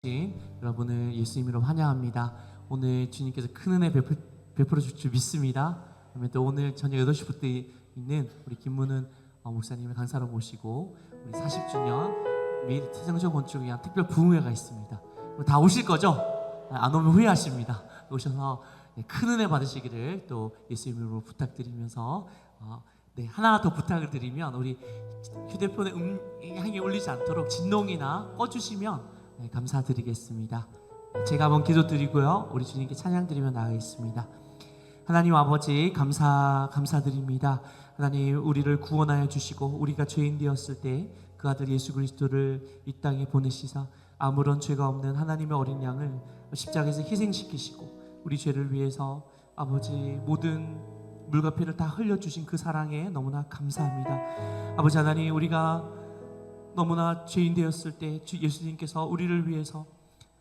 여러분을 예수 이름으로 환영합니다. 오늘 주님께서 큰 은혜 베풀어 줄 줄 믿습니다. 또 오늘 저녁 8시부터 있는 우리 김문은 목사님을 강사로 모시고 우리 40주년 및 세정적 건축을 위한 특별 부흥회가 있습니다. 다 오실 거죠? 안 오면 후회하십니다. 오셔서 큰 은혜 받으시기를 또 예수 이름으로 부탁드리면서 하나 더 부탁을 드리면 우리 휴대폰에 음향이 울리지 않도록 진동이나 꺼주시면 감사드리겠습니다. 제가 한번 기도드리고요, 우리 주님께 찬양드리며 나가겠습니다. 하나님 아버지 감사드립니다. 하나님, 우리를 구원하여 주시고 우리가 죄인 되었을 때 그 아들 예수 그리스도를 이 땅에 보내시사 아무런 죄가 없는 하나님의 어린 양을 십자가에서 희생시키시고 우리 죄를 위해서 아버지 모든 물과 피를 다 흘려주신 그 사랑에 너무나 감사합니다. 아버지 하나님, 우리가 너무나 죄인 되었을 때 예수님께서 우리를 위해서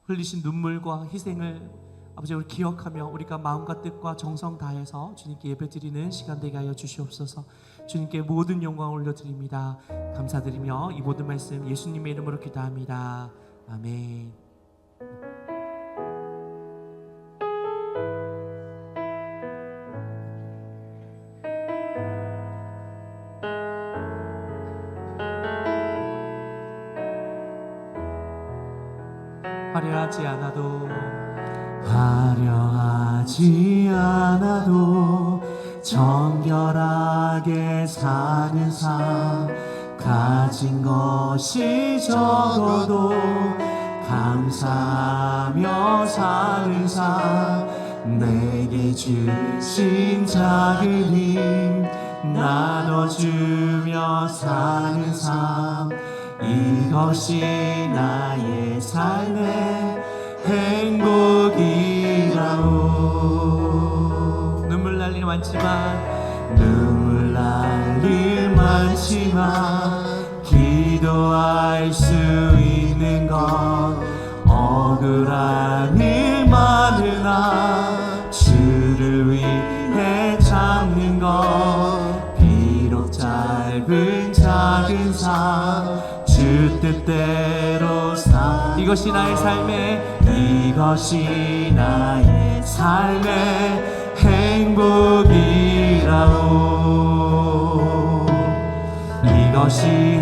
흘리신 눈물과 희생을 아버지 우리 기억하며 우리가 마음과 뜻과 정성 다해서 주님께 예배드리는 시간 되게 하여 주시옵소서. 주님께 모든 영광을 올려드립니다. 감사드리며 이 모든 말씀 예수님의 이름으로 기도합니다. 아멘. 화려하지 않아도 정결하게 사는 삶, 가진 것이 적어도 감사하며 사는 삶, 내게 주신 작은 힘 나눠주며 사는 삶, 이것이 나의 삶의 행복이라오. 눈물 날 일 많지만 기도할 수 있는 것, 억울한 일 많으나 주를 위해 참는 것, 비록 짧은 작은 삶 주 뜻대로 이것이 나의 삶의 행복이라오. 이것이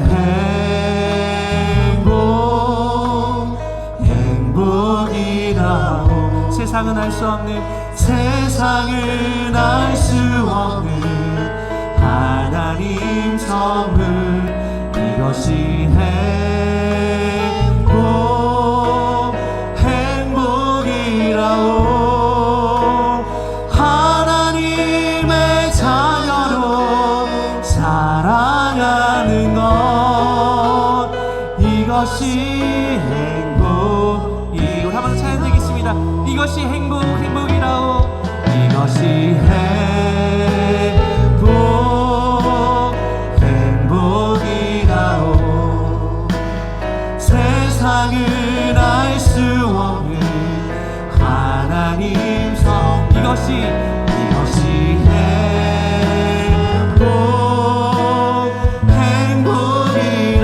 행복이라오. 세상은 알 수 없는 하나님 선물, 이것이 행복이라오. 하나님의 자녀로 사랑하는 것, 이것이 행복이. 우리 한번 찬양드리겠습니다. 이것이 행복이라오. 이것이 행복이라오. 세상은 알 수 없는 하나님 성, 이것이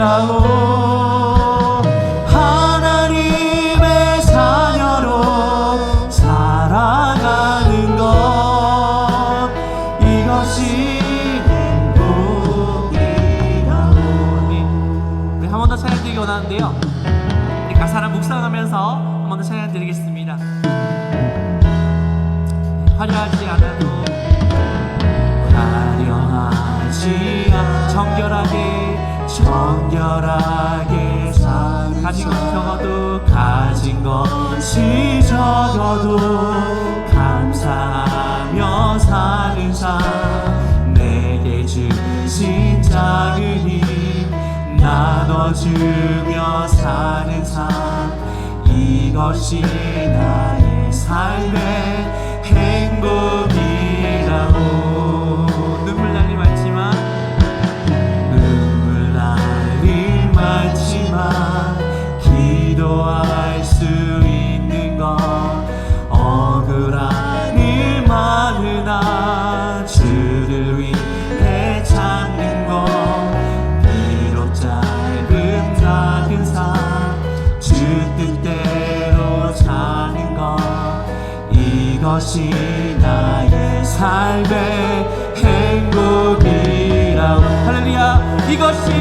행복이라오. 하나님의 자녀로 살아가는 것, 이것이 행복이라오. 우리 한 번 더 찬양드리기 원하는데요, 우리 가사를 묵상하면서 한 번 더 찬양드리겠습니다. 화려하지 않아도 정결하게 사는, 가진 것이 적어도 감사하며 사는 삶, 내게 주신 작은 힘 나눠주며 사는 삶, 이것이 나의 삶의 행복이라오. 눈물 날 일 많지만 기도할 수 있는 것, 억울한 일 많으나 주를 위해 참는 것, 비록 짧은 작은 삶 주 뜻대로 이것이 나의 삶의 행복이라고. 할렐루야. 이것이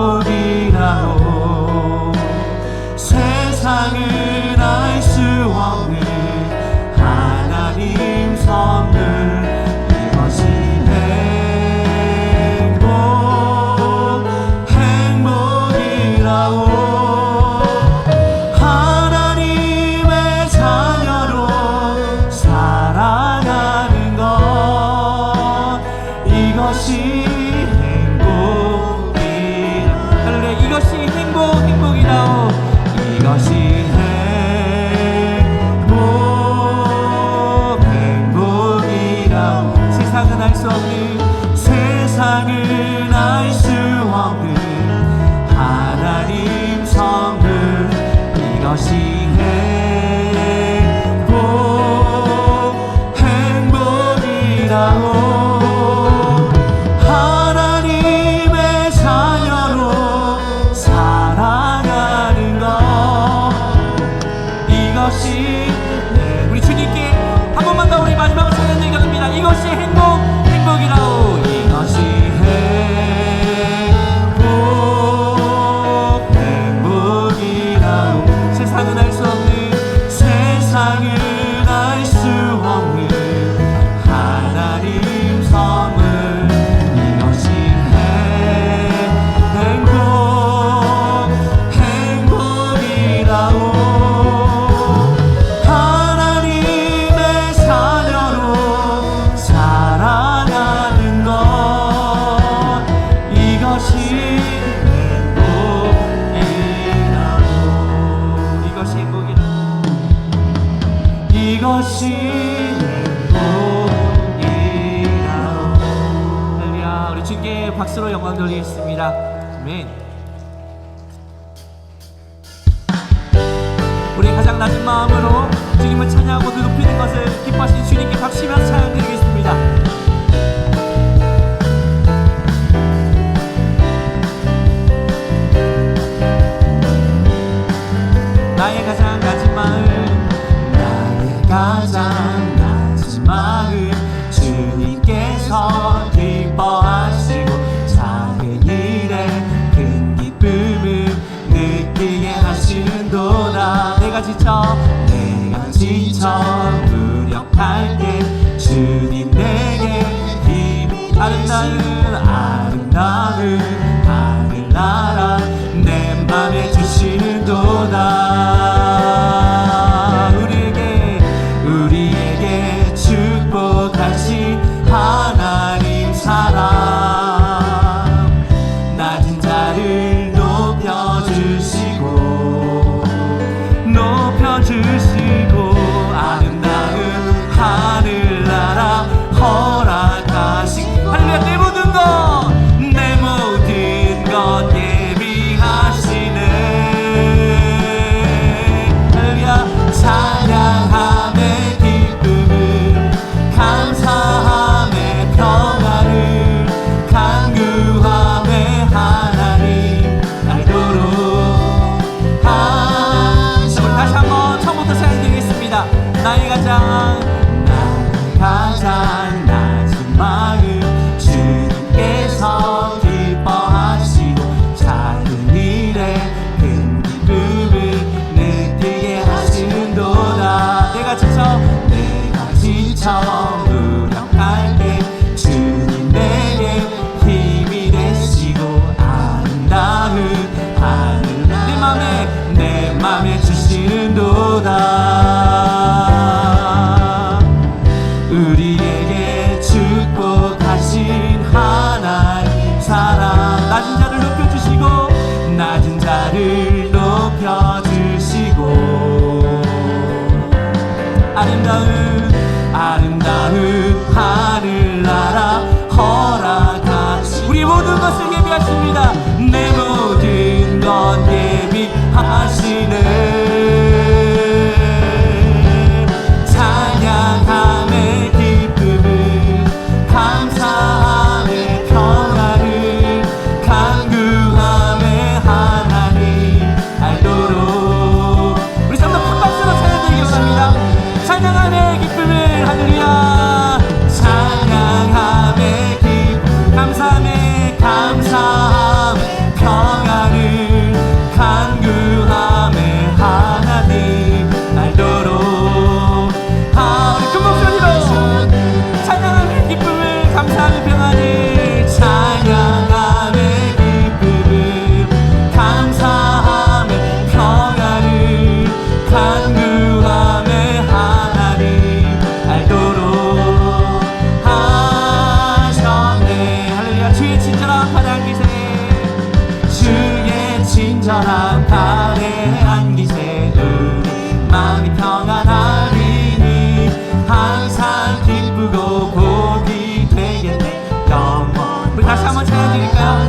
행복이라고. 세상은 알 수 없는 하나님 선물. 이것이 행복이라고. 하나님의 자녀로 살아가는 것, 이것이 행복이라고. 할렐루야. 이것이 행복이라고. 이것이 행복이라고. 세상은 알 수 없는 하나님 선물. 이것이 행복이라고. 하나님의 자녀로 살아가는 것, 이것이. 우리 주님께 한 번만 더 우리 마지막으로 찬양 드리겠습니다. 이것이 행복이라고. 이것이 행복이라고. 세상은 알 수 없는 하나님 선물. 이것이 행복이라고. 하나님의 자녀로 살아가는 것, 이것이 행복이라고. 이것이 행복이라고. 할렐루야. 우리 주님께 박수로 영광 돌리겠습니다. 아멘. 우리 가장 낮은 마음으로 주님을 찬양하고 높이는 것을 기뻐하신 주님께 박수하면서 찬양 드리겠습니다. 나의 가장 낮은 마음 주님께서 기뻐하시고 작은 일에 큰 기쁨을 느끼게 하시는도다. 내가 지쳐 무력할 때 주님 내게 힘이. 아름다운 하늘나라 내 맘에 주시는도다. 우리에게 축복하신 하나님 사랑. 낮은 자를 높여주시고 아름다운 하늘나라 허락하신. 할렐루야. 내 모든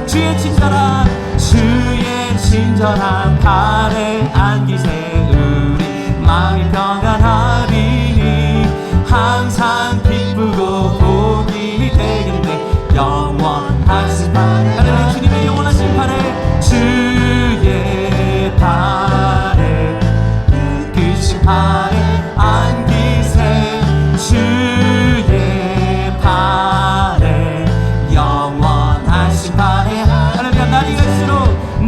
주의 친절한 팔에 안기세 우리 마음이 평안하리니 항상 기쁘고 복이 되겠네 영원하신 팔에 주님의 영원하신 팔에 주의 팔에 크신 팔에 안기세 주의 팔에 영원하신 팔에 할렐루야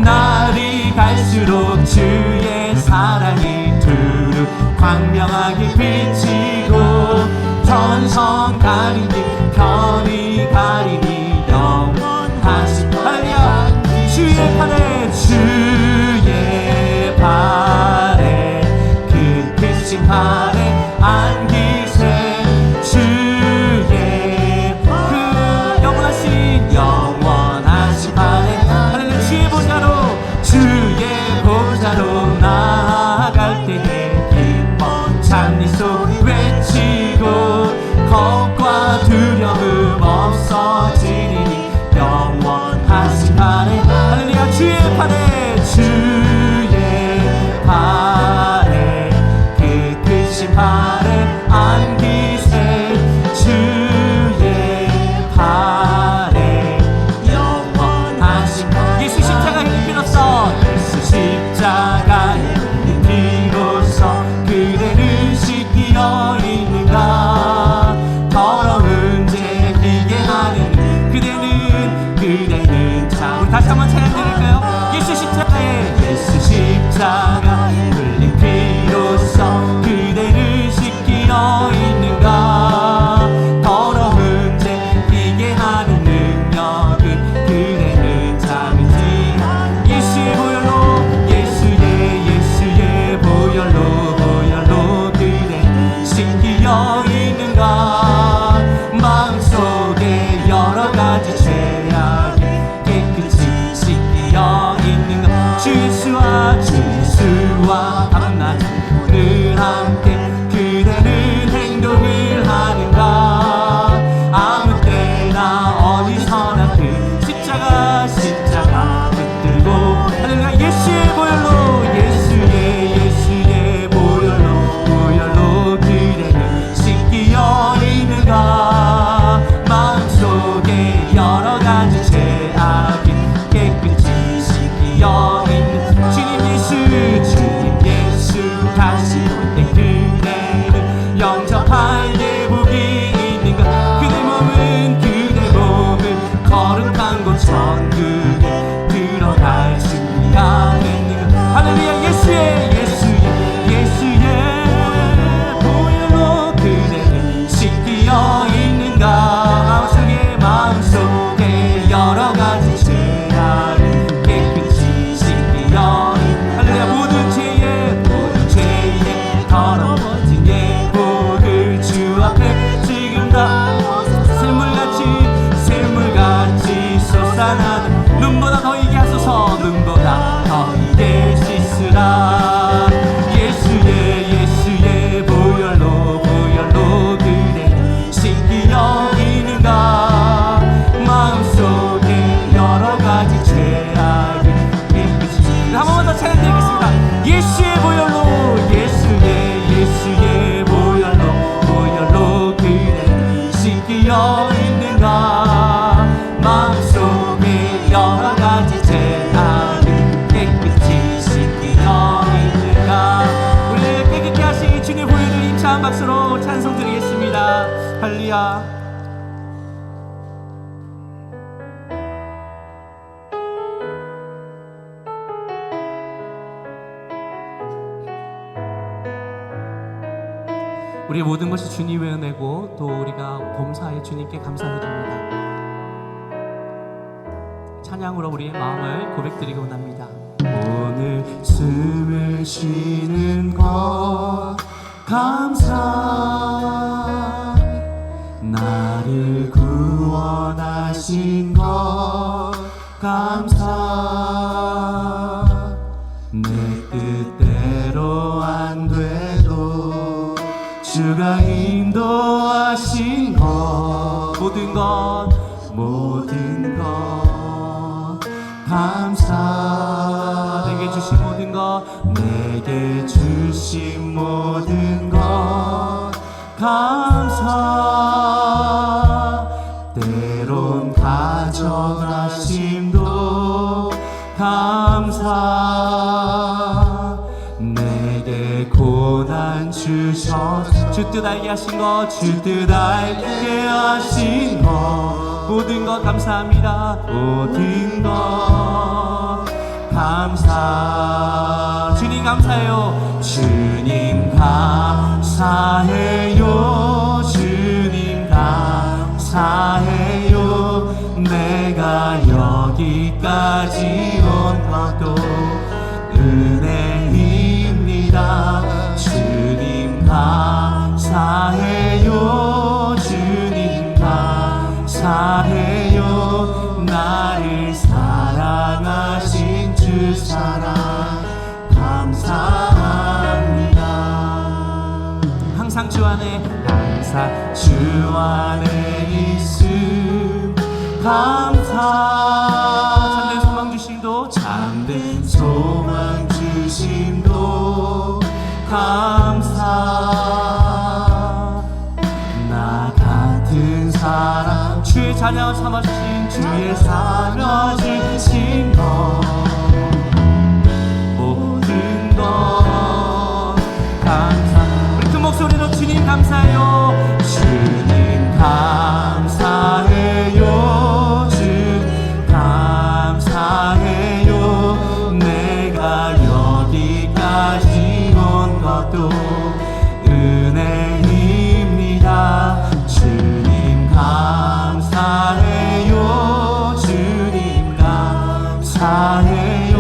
날이 갈수록 주의 사랑이 두루 광명하게 비치고 전성 가리니 편히 가리니 영원하신 할렐루야 주의 팔에 그 크신 팔에 안기세 주의 그 영원하신 팔에 할렐루야 주의 보좌로 나아갈 때에 기뻐 찬미 소리 외치고 겁과 두려움 없어지니 영원하신 팔에 할렐루야 주의 팔에 그 크신 팔에 안기세 주의 팔에 영원하신 예수 십자가에 피로써 예수 십자가에 피로써 그대를 씻기어 있는가 더러운 죄 비게 하는 그대는 참 우리 다시 한번 찬양 드릴까요? 예수 십자가 흘린 피로써 그대를 씻기어 있는가 더러운 죄 비게 하는 능력은 그대는 참이지 예수의 보혈로 그대 씻기어 있는가 마음속에 여러 가지 죄악이 깨끗이 씻기어 있는가 주 예수와 밤낮 늘 함께 그대는 행동을 하는가 아무 때나 어디서나 그 십자가 붙들고 할렐루야 예수의 보혈로 그대는 씻기어 있는가 마음속에 여러 가지 죄악이 깨끗이 씻기어 있는 주님 예수 다시 올 때 그대는 영접할 예복이 있는가 그대 몸은 거룩한 곳 천국에 들어갈 준비가 됐는가 할렐루야 예수의 보혈로 그대는 씻기어 있는가 마음속에 여러 가지 죄악을 깨끗이 씻기어 할렐루야 모든 죄에 더러워진 예복을 주 앞에 지금 다 샘물같이 솟아나는 눈보다 더 이게 하소서 눈보다 더 이게 씻으라 예수의 보혈로 그대 씻기어 있는가 마음속에 여러 가지 죄악이 깨끗이 한 번만 더 찬양드리겠습니다 예수의 보혈로 그대 씻기어 있는가 마음속에 여러 가지 죄악이 깨끗이 씻기어 있는가 우리를 깨끗게 하신 주님의 보혈을 힘찬 박수로 찬송 드리겠습니다 할렐루야 우리의 모든 것이 주님의 은혜고 또 우리가 범사에 주님께 감사드립니다. 찬양으로 우리의 마음을 고백드리고 원합니다. 오늘 숨을 쉬는 것 감사 나를 구원하신 것 감사 내 뜻대로 안 돼도 주가 인도하신 것 모든 것 감사. 내게 주신 모든 것, 내게 주신 모든 것 감사. 때론 가져가심도 감사. 내게 고난 주셔서 주 뜻 알게 하신 것, 주 뜻 알게 하신 것, 모든 것 감사합니다. 모든 것 감사. 주님 감사해요. 주님 감사해요. 주님 감사해요. 내가 여기까지 온 것도 은혜입니다. 주님 감사해요. 주님 감사해요. 나를 사랑하신 주 사랑 감사합니다. 항상 주 안에, 항상 주 안에 있음 감사. 참된 소망 주심도, 참된 소망 주심도 감사. 나 같은 사람 주의 자녀 삼아주신, 주의 삼아주신 것, 모든 것 감사. 우리 큰 목소리로 주님 감사해요. 주님 감사해요. 주님 감사해요. 내가 여기까지 온 것도 은혜입니다. 주님 감사해요. 주님 감사해요.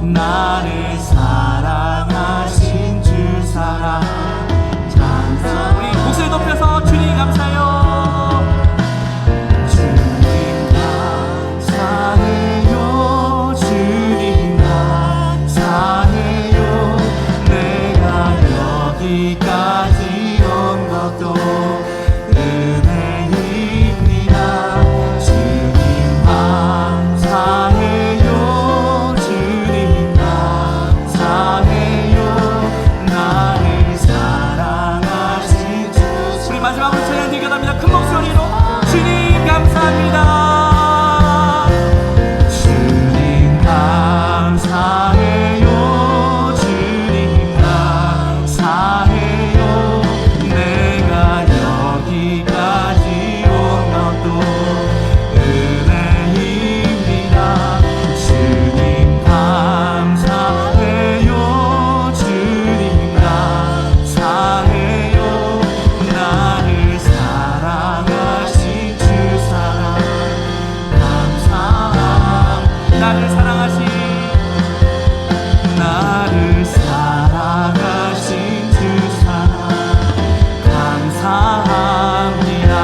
나를 사랑하신 주 사랑 감사. 우리 목소리 높여서 주님 감사해요. 주님 감사해요. 주님 감사해요. 내가 여기까지 온 것도 은혜입니다. 주님 감사해요. 주님 감사해요. 나를 사랑하신 주. 우리 마지막으로 찬양 드리겠습니다. 큰 목소리로 주님 감사합니다. 주님 감사해요. 주님 감사해요. 내가 여기까지 온 것도 은혜입니다. 주님 감사해요. 주님 감사해요. 나를 사랑하신 주 사랑 감사합니다. 나를 사랑하신, 나를 사랑하신 주 사랑 감사합니다.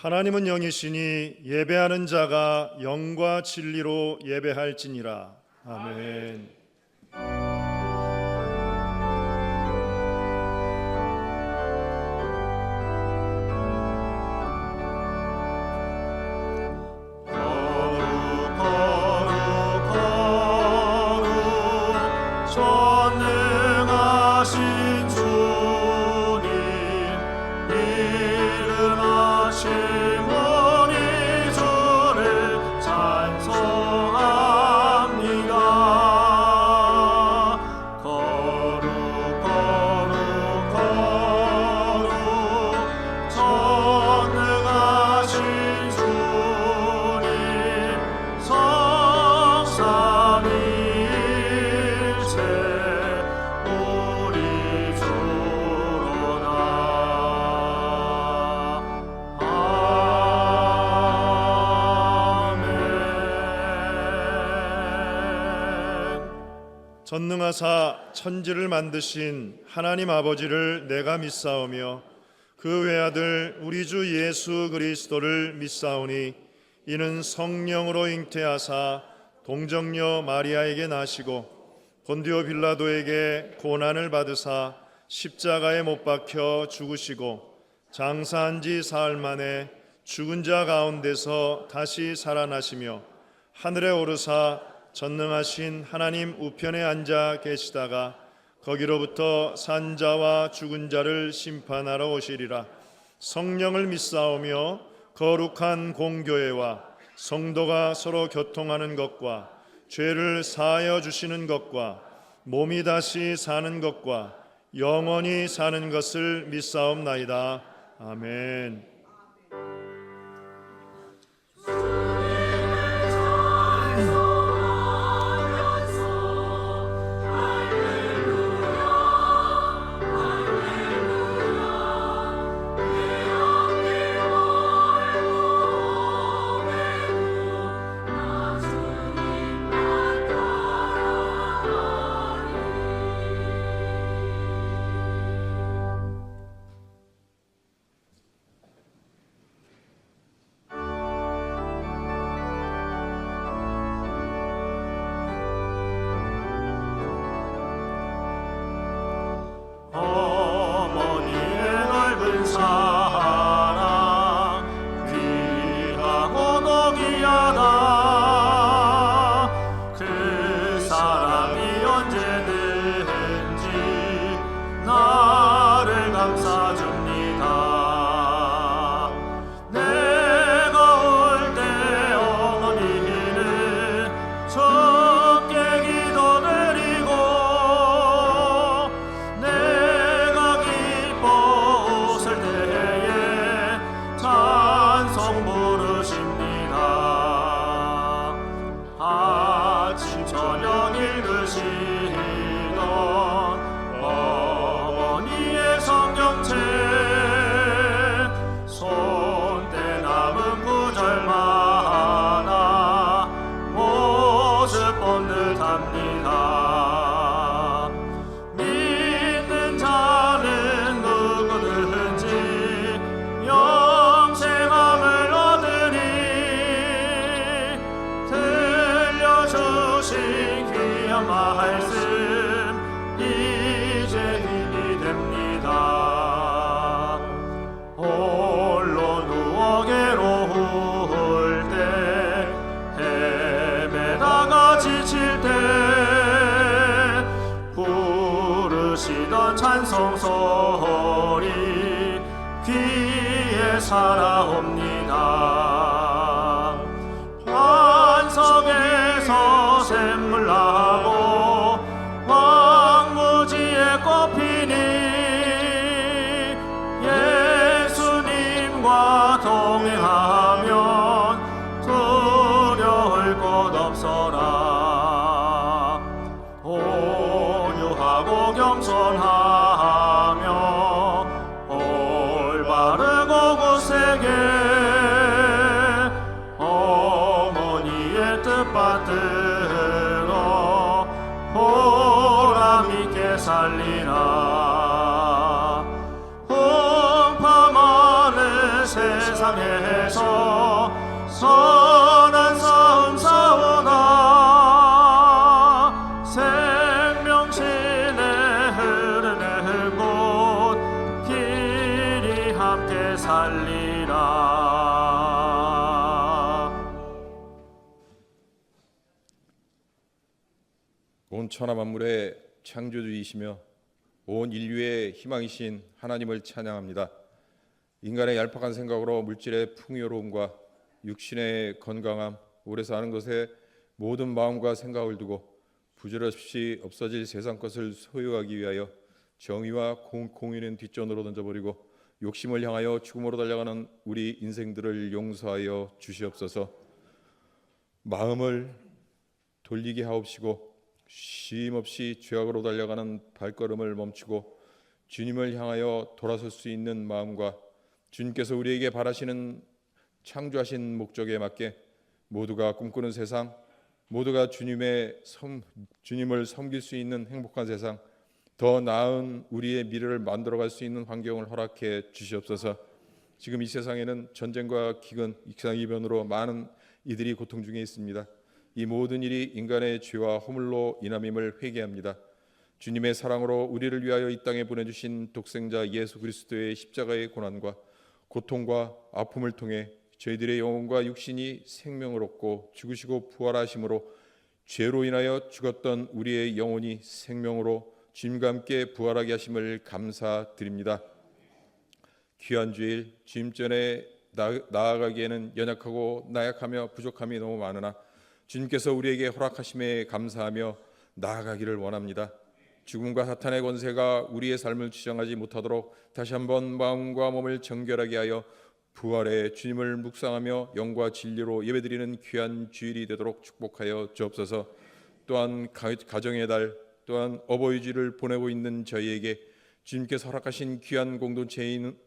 하나님은 영이시니 예배하는 자가 영과 진리로 예배할지니라. 아멘. 전능하사 천지를 만드신 하나님 아버지를 내가 믿사오며 그 외아들 우리 주 예수 그리스도를 믿사오니 이는 성령으로 잉태하사 동정녀 마리아에게 나시고 본디오 빌라도에게 고난을 받으사 십자가에 못 박혀 죽으시고 장사한 지 사흘 만에 죽은 자 가운데서 다시 살아나시며 하늘에 오르사 전능하신 하나님 우편에 앉아 계시다가 거기로부터 산 자와 죽은 자를 심판하러 오시리라. 성령을 믿사오며 거룩한 공교회와 성도가 서로 교통하는 것과 죄를 사하여 주시는 것과 몸이 다시 사는 것과 영원히 사는 것을 믿사옵나이다. 아멘. 찬송 소리 귀에 살아옵니다. 반석에서 샘물 나고 황무지에 꽃피니 예수님과 동행하면 두려울 것 없어라. 온유하고 겸손하며 올바르고 굳세게 어머니의 뜻받들어 보람있게 살리라. 풍파 많은 새 세상에서 선한 싸움 싸우다 생명신의 흐르는 곳 길이 함께 살리라. 온 천하 만물의 창조주이시며 온 인류의 희망이신 하나님을 찬양합니다. 인간의 얄팍한 생각으로 물질의 풍요로움과 육신의 건강함, 오래 사는 것에 모든 마음과 생각을 두고 부질없이 없어질 세상 것을 소유하기 위하여 정의와 공의는 뒷전으로 던져버리고 욕심을 향하여 죽음으로 달려가는 우리 인생들을 용서하여 주시옵소서. 마음을 돌리게 하옵시고 쉼없이 죄악으로 달려가는 발걸음을 멈추고 주님을 향하여 돌아설 수 있는 마음과 주님께서 우리에게 바라시는 창조하신 목적에 맞게 모두가 꿈꾸는 세상, 모두가 주님을 섬길 수 있는 행복한 세상, 더 나은 우리의 미래를 만들어갈 수 있는 환경을 허락해 주시옵소서. 지금 이 세상에는 전쟁과 기근, 기상이변으로 많은 이들이 고통 중에 있습니다. 이 모든 일이 인간의 죄와 허물로 인함임을 회개합니다. 주님의 사랑으로 우리를 위하여 이 땅에 보내주신 독생자 예수 그리스도의 십자가의 고난과 고통과 아픔을 통해 저희들의 영혼과 육신이 생명을 얻고 죽으시고 부활하심으로 죄로 인하여 죽었던 우리의 영혼이 생명으로 주님과 함께 부활하게 하심을 감사드립니다. 귀한 주일 주님 전에 나아가기에는 연약하고 나약하며 부족함이 너무 많으나 주님께서 우리에게 허락하심에 감사하며 나아가기를 원합니다. 죽음과 사탄의 권세가 우리의 삶을 지정하지 못하도록 다시 한번 마음과 몸을 정결하게 하여 부활의 주님을 묵상하며 영과 진리로 예배드리는 귀한 주일이 되도록 축복하여 주옵소서. 또한 가정의 달, 또한 어버이주를 보내고 있는 저희에게 주님께서 허락하신 귀한 공동체인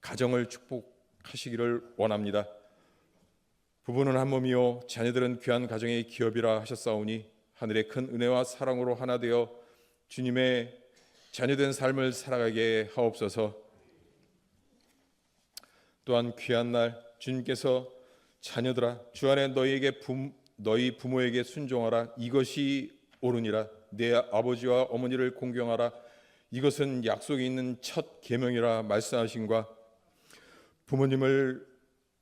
가정을 축복하시기를 원합니다. 부부는 한 몸이요 자녀들은 귀한 가정의 기업이라 하셨사오니 하늘의 큰 은혜와 사랑으로 하나 되어 주님의 자녀된 삶을 살아가게 하옵소서. 또한 귀한 날 주님께서 자녀들아 주 안에 너희 부모에게 순종하라. 이것이 옳으니라. 내 아버지와 어머니를 공경하라. 이것은 약속이 있는 첫 계명이라 말씀하신과 부모님을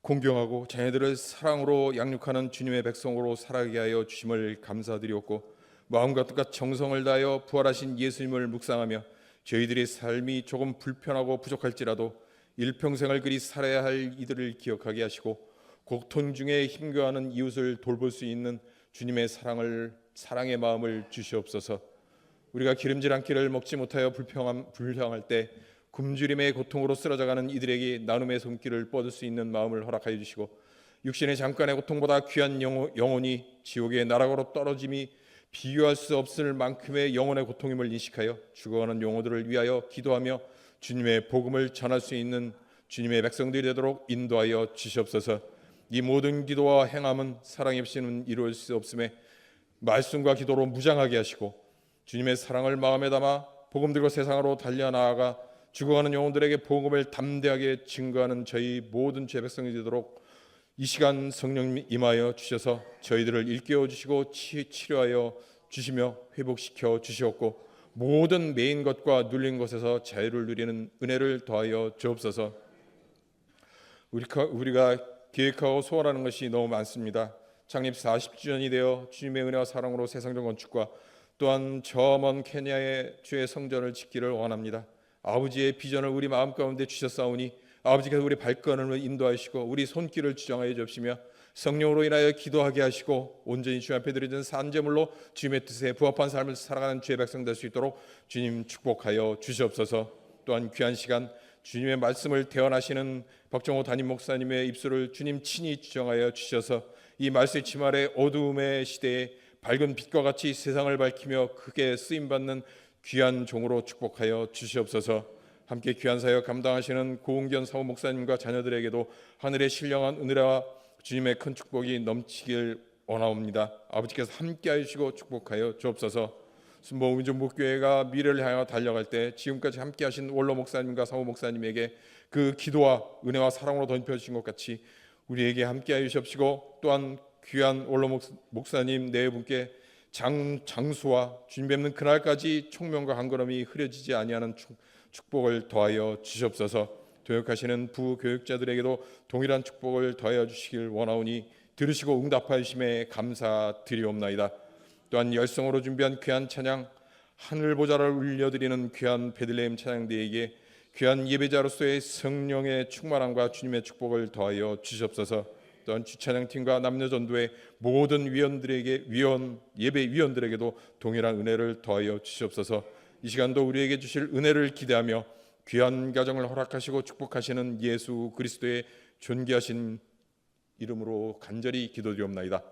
공경하고 자녀들을 사랑으로 양육하는 주님의 백성으로 살아가게 하여 주심을 감사드리옵고 마음과 뜻과 정성을 다하여 부활하신 예수님을 묵상하며 저희들의 삶이 조금 불편하고 부족할지라도 일평생을 그리 살아야 할 이들을 기억하게 하시고 고통 중에 힘겨워하는 이웃을 돌볼 수 있는 주님의 사랑의 마음을 주시옵소서. 우리가 기름질 한 끼를 먹지 못하여 불평할 때 굶주림의 고통으로 쓰러져가는 이들에게 나눔의 손길을 뻗을 수 있는 마음을 허락하여 주시고 육신의 잠깐의 고통보다 귀한 영혼이 지옥의 나락으로 떨어짐이 비교할 수 없을 만큼의 영혼의 고통임을 인식하여 죽어가는 영혼들을 위하여 기도하며 주님의 복음을 전할 수 있는 주님의 백성들이 되도록 인도하여 주시옵소서. 이 모든 기도와 행함은 사랑이 없이는 이루어질 수 없음에 말씀과 기도로 무장하게 하시고 주님의 사랑을 마음에 담아 복음 들고 세상으로 달려나아가 죽어가는 영혼들에게 복음을 담대하게 증거하는 저희 모든 죄 백성이 되도록 이 시간 성령 임하여 주셔서 저희들을 일깨워 주시고 치료하여 주시며 회복시켜 주시옵고 모든 매인 것과 눌린 것에서 자유를 누리는 은혜를 더하여 주옵소서. 우리가 계획하고 소원하는 것이 너무 많습니다. 창립 40주년이 되어 주님의 은혜와 사랑으로 세상적 건축과 또한 저 먼 케냐의 주의 성전을 짓기를 원합니다. 아버지의 비전을 우리 마음 가운데 주셨사오니 아버지께서 우리 발걸음을 인도하시고 우리 손길을 주정하여 주시며 성령으로 인하여 기도하게 하시고 온전히 주님 앞에 드리는 산제물로 주님의 뜻에 부합한 삶을 살아가는 주의 백성 될 수 있도록 주님 축복하여 주시옵소서. 또한 귀한 시간 주님의 말씀을 대언하시는 박정호 담임 목사님의 입술을 주님 친히 주정하여 주셔서 이 말씀의 침 아래 어두움의 시대에 밝은 빛과 같이 세상을 밝히며 크게 쓰임받는 귀한 종으로 축복하여 주시옵소서. 함께 귀한 사역 감당하시는 고은견 사후 목사님과 자녀들에게도 하늘의 신령한 은혜와 주님의 큰 축복이 넘치길 원하옵니다. 아버지께서 함께하여 주시고 축복하여 주옵소서. 순복음 전북교회가 미래를 향하여 달려갈 때 지금까지 함께하신 원로 목사님과 사모 목사님에게 그 기도와 은혜와 사랑으로 던져주신 것 같이 우리에게 함께하여 주시옵시고, 또한 귀한 원로 목사님 네 분께 장수와 주님 뵙는 그날까지 총명과 한 걸음이 흐려지지 아니하는 축복을 더하여 주시옵소서. 도역하시는 부교육자들에게도 동일한 축복을 더하여 주시길 원하오니 들으시고 응답하여 주심에 감사드리옵나이다. 또한 열성으로 준비한 귀한 찬양, 하늘 보좌를 울려드리는 귀한 베들레헴 찬양대에게 귀한 예배자로서의 성령의 충만함과 주님의 축복을 더하여 주시옵소서. 또한 주찬양팀과 남녀전도의 모든 예배위원들에게도 동일한 은혜를 더하여 주시옵소서. 이 시간도 우리에게 주실 은혜를 기대하며 귀한 가정을 허락하시고 축복하시는 예수 그리스도의 존귀하신 이름으로 간절히 기도드리옵나이다.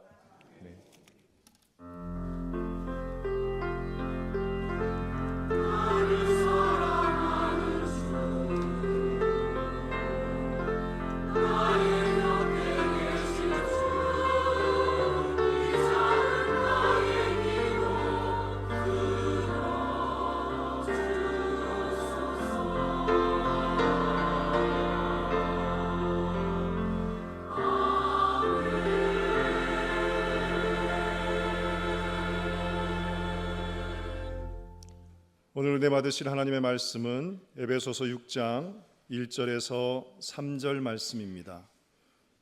오늘 은혜 받으실 하나님의 말씀은 에베소서 6장 1절에서 3절 말씀입니다.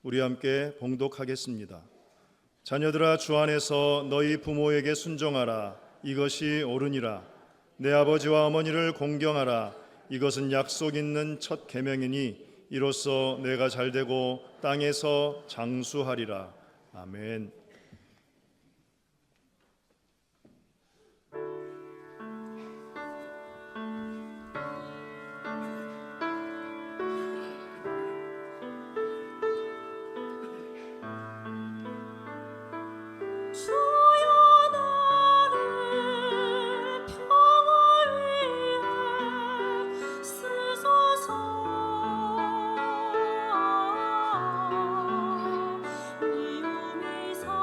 우리 함께 봉독하겠습니다. 자녀들아, 주 안에서 너희 부모에게 순종하라. 이것이 옳으니라. 내 아버지와 어머니를 공경하라. 이것은 약속 있는 첫 계명이니 이로써 내가 잘되고 땅에서 장수하리라. 아멘. 이 몸이 사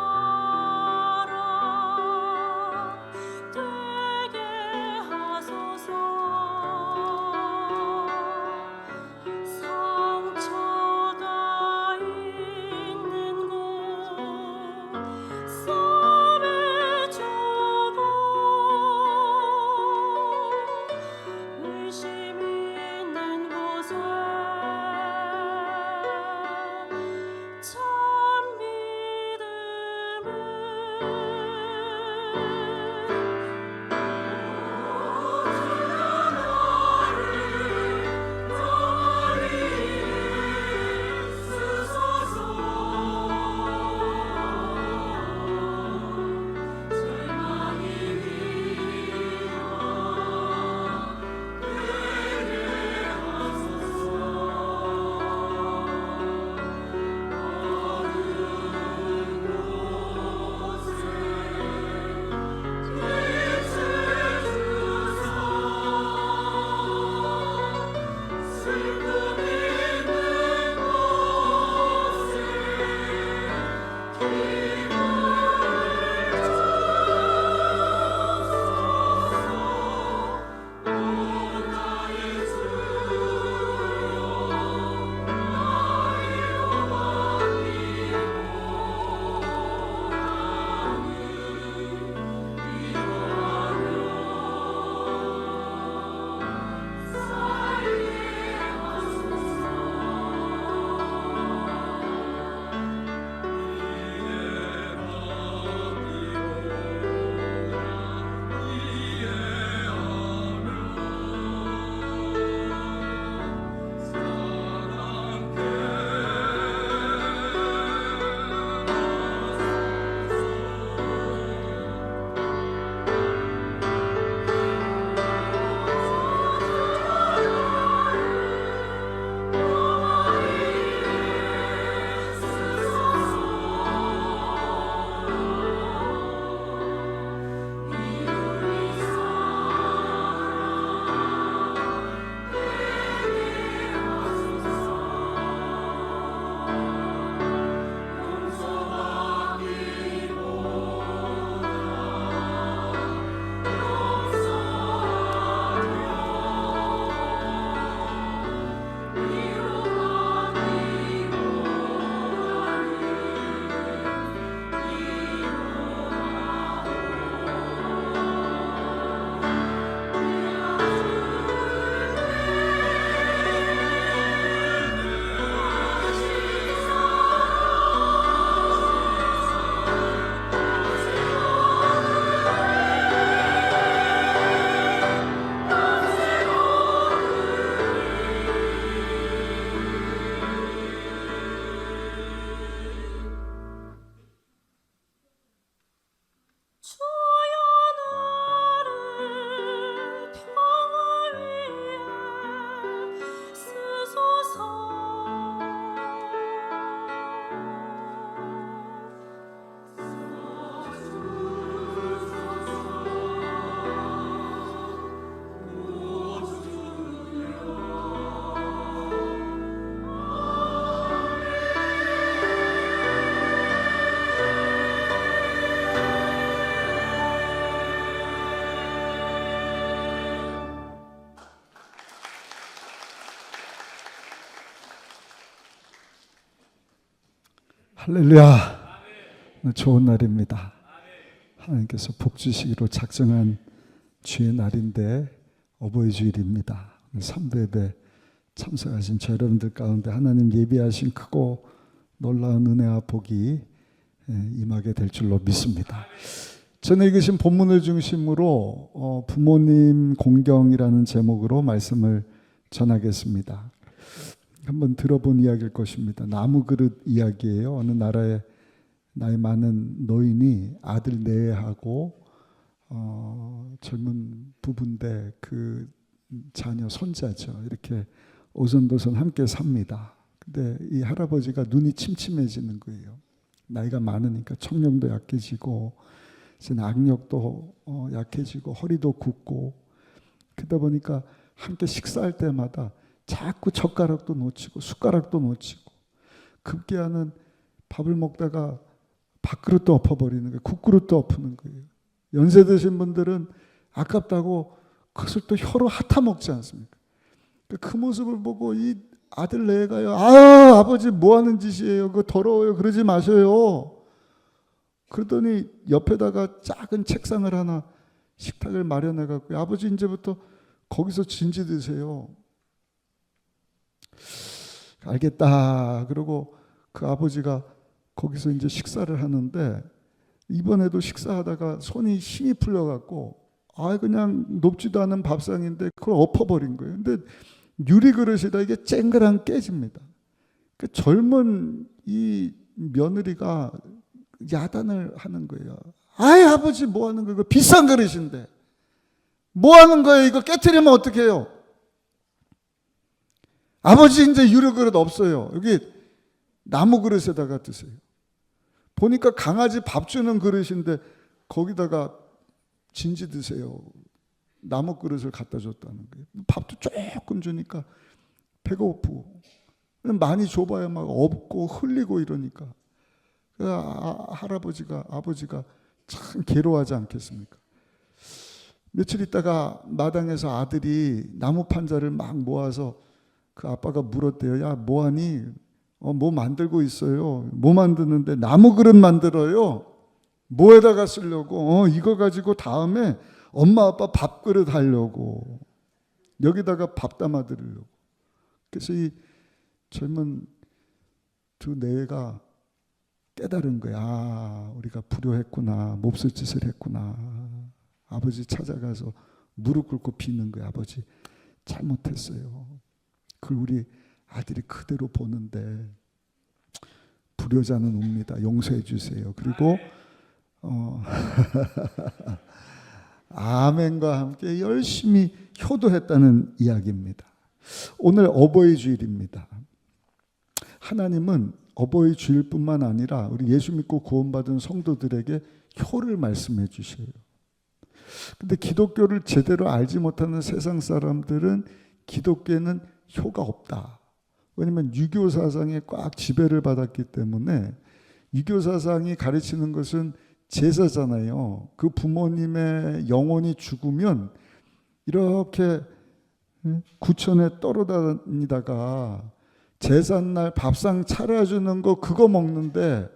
할렐루야. 오늘 좋은 날입니다. 하나님께서 복 주시기로 작정한 주의 날인데 어버이 주일입니다. 3부 예배 참석하신 저 여러분들 가운데 하나님 예비하신 크고 놀라운 은혜와 복이 임하게 될 줄로 믿습니다. 전에 읽으신 본문을 중심으로 부모님 공경이라는 제목으로 말씀을 전하겠습니다. 한번 들어본 이야기일 것입니다. 나무 그릇 이야기예요. 어느 나라에 나이 많은 노인이 아들 내외하고 젊은 부부인데 그 자녀 손자죠. 이렇게 오손도손 함께 삽니다. 근데 이 할아버지가 눈이 침침해지는 거예요. 나이가 많으니까 청력도 약해지고 악력도 약해지고 허리도 굽고 그러다 보니까 함께 식사할 때마다 자꾸 젓가락도 놓치고 숟가락도 놓치고 급기야는 밥을 먹다가 밥그릇도 엎어버리는 거예요. 국그릇도 엎는 거예요. 연세 드신 분들은 아깝다고 그것을 또 혀로 핥아먹지 않습니까? 그 모습을 보고 이 아들 내가요. 아버지 뭐 하는 짓이에요? 그거 더러워요. 그러지 마셔요. 그러더니 옆에다가 작은 책상을 하나 식탁을 마련해 갖고 아버지 이제부터 거기서 진지 드세요. 알겠다. 그러고 그 아버지가 거기서 이제 식사를 하는데 이번에도 식사하다가 손이 힘이 풀려갖고 그냥 높지도 않은 밥상인데 그걸 엎어버린 거예요. 근데 유리 그릇이다 이게 쨍그랑 깨집니다. 그 젊은 이 며느리가 야단을 하는 거예요. 아버지 뭐 하는 거예요? 이거 비싼 그릇인데 뭐 하는 거예요? 이거 깨트리면 어떡해요? 아버지 이제 유리 그릇 없어요. 여기 나무 그릇에다가 드세요. 보니까 강아지 밥 주는 그릇인데 거기다가 진지 드세요. 나무 그릇을 갖다 줬다는 거예요. 밥도 조금 주니까 배가 고프고 많이 줘봐야 막 없고 흘리고 이러니까 아버지가 참 괴로워하지 않겠습니까? 며칠 있다가 마당에서 아들이 나무 판자를 막 모아서 그 아빠가 물었대요. 야 뭐하니? 뭐 만들고 있어요. 뭐 만드는데? 나무 그릇 만들어요. 뭐에다가 쓰려고? 이거 가지고 다음에 엄마 아빠 밥그릇 하려고. 여기다가 밥 담아 드리려고. 그래서 이 젊은 두 내외가 깨달은 거야. 우리가 불효했구나. 몹쓸 짓을 했구나. 아버지 찾아가서 무릎 꿇고 비는 거야. 아버지 잘못했어요. 그걸 우리 아들이 그대로 보는데 불효자는 옵니다. 용서해 주세요. 그리고 아멘과 함께 열심히 효도했다는 이야기입니다. 오늘 어버이 주일입니다. 하나님은 어버이 주일뿐만 아니라 우리 예수 믿고 구원받은 성도들에게 효를 말씀해 주셔요. 근데 기독교를 제대로 알지 못하는 세상 사람들은 기독교에는 효가 없다. 왜냐하면 유교 사상에 꽉 지배를 받았기 때문에 유교 사상이 가르치는 것은 제사잖아요. 그 부모님의 영혼이 죽으면 이렇게 구천에 떨어다니다가 제삿날 밥상 차려주는 거 그거 먹는데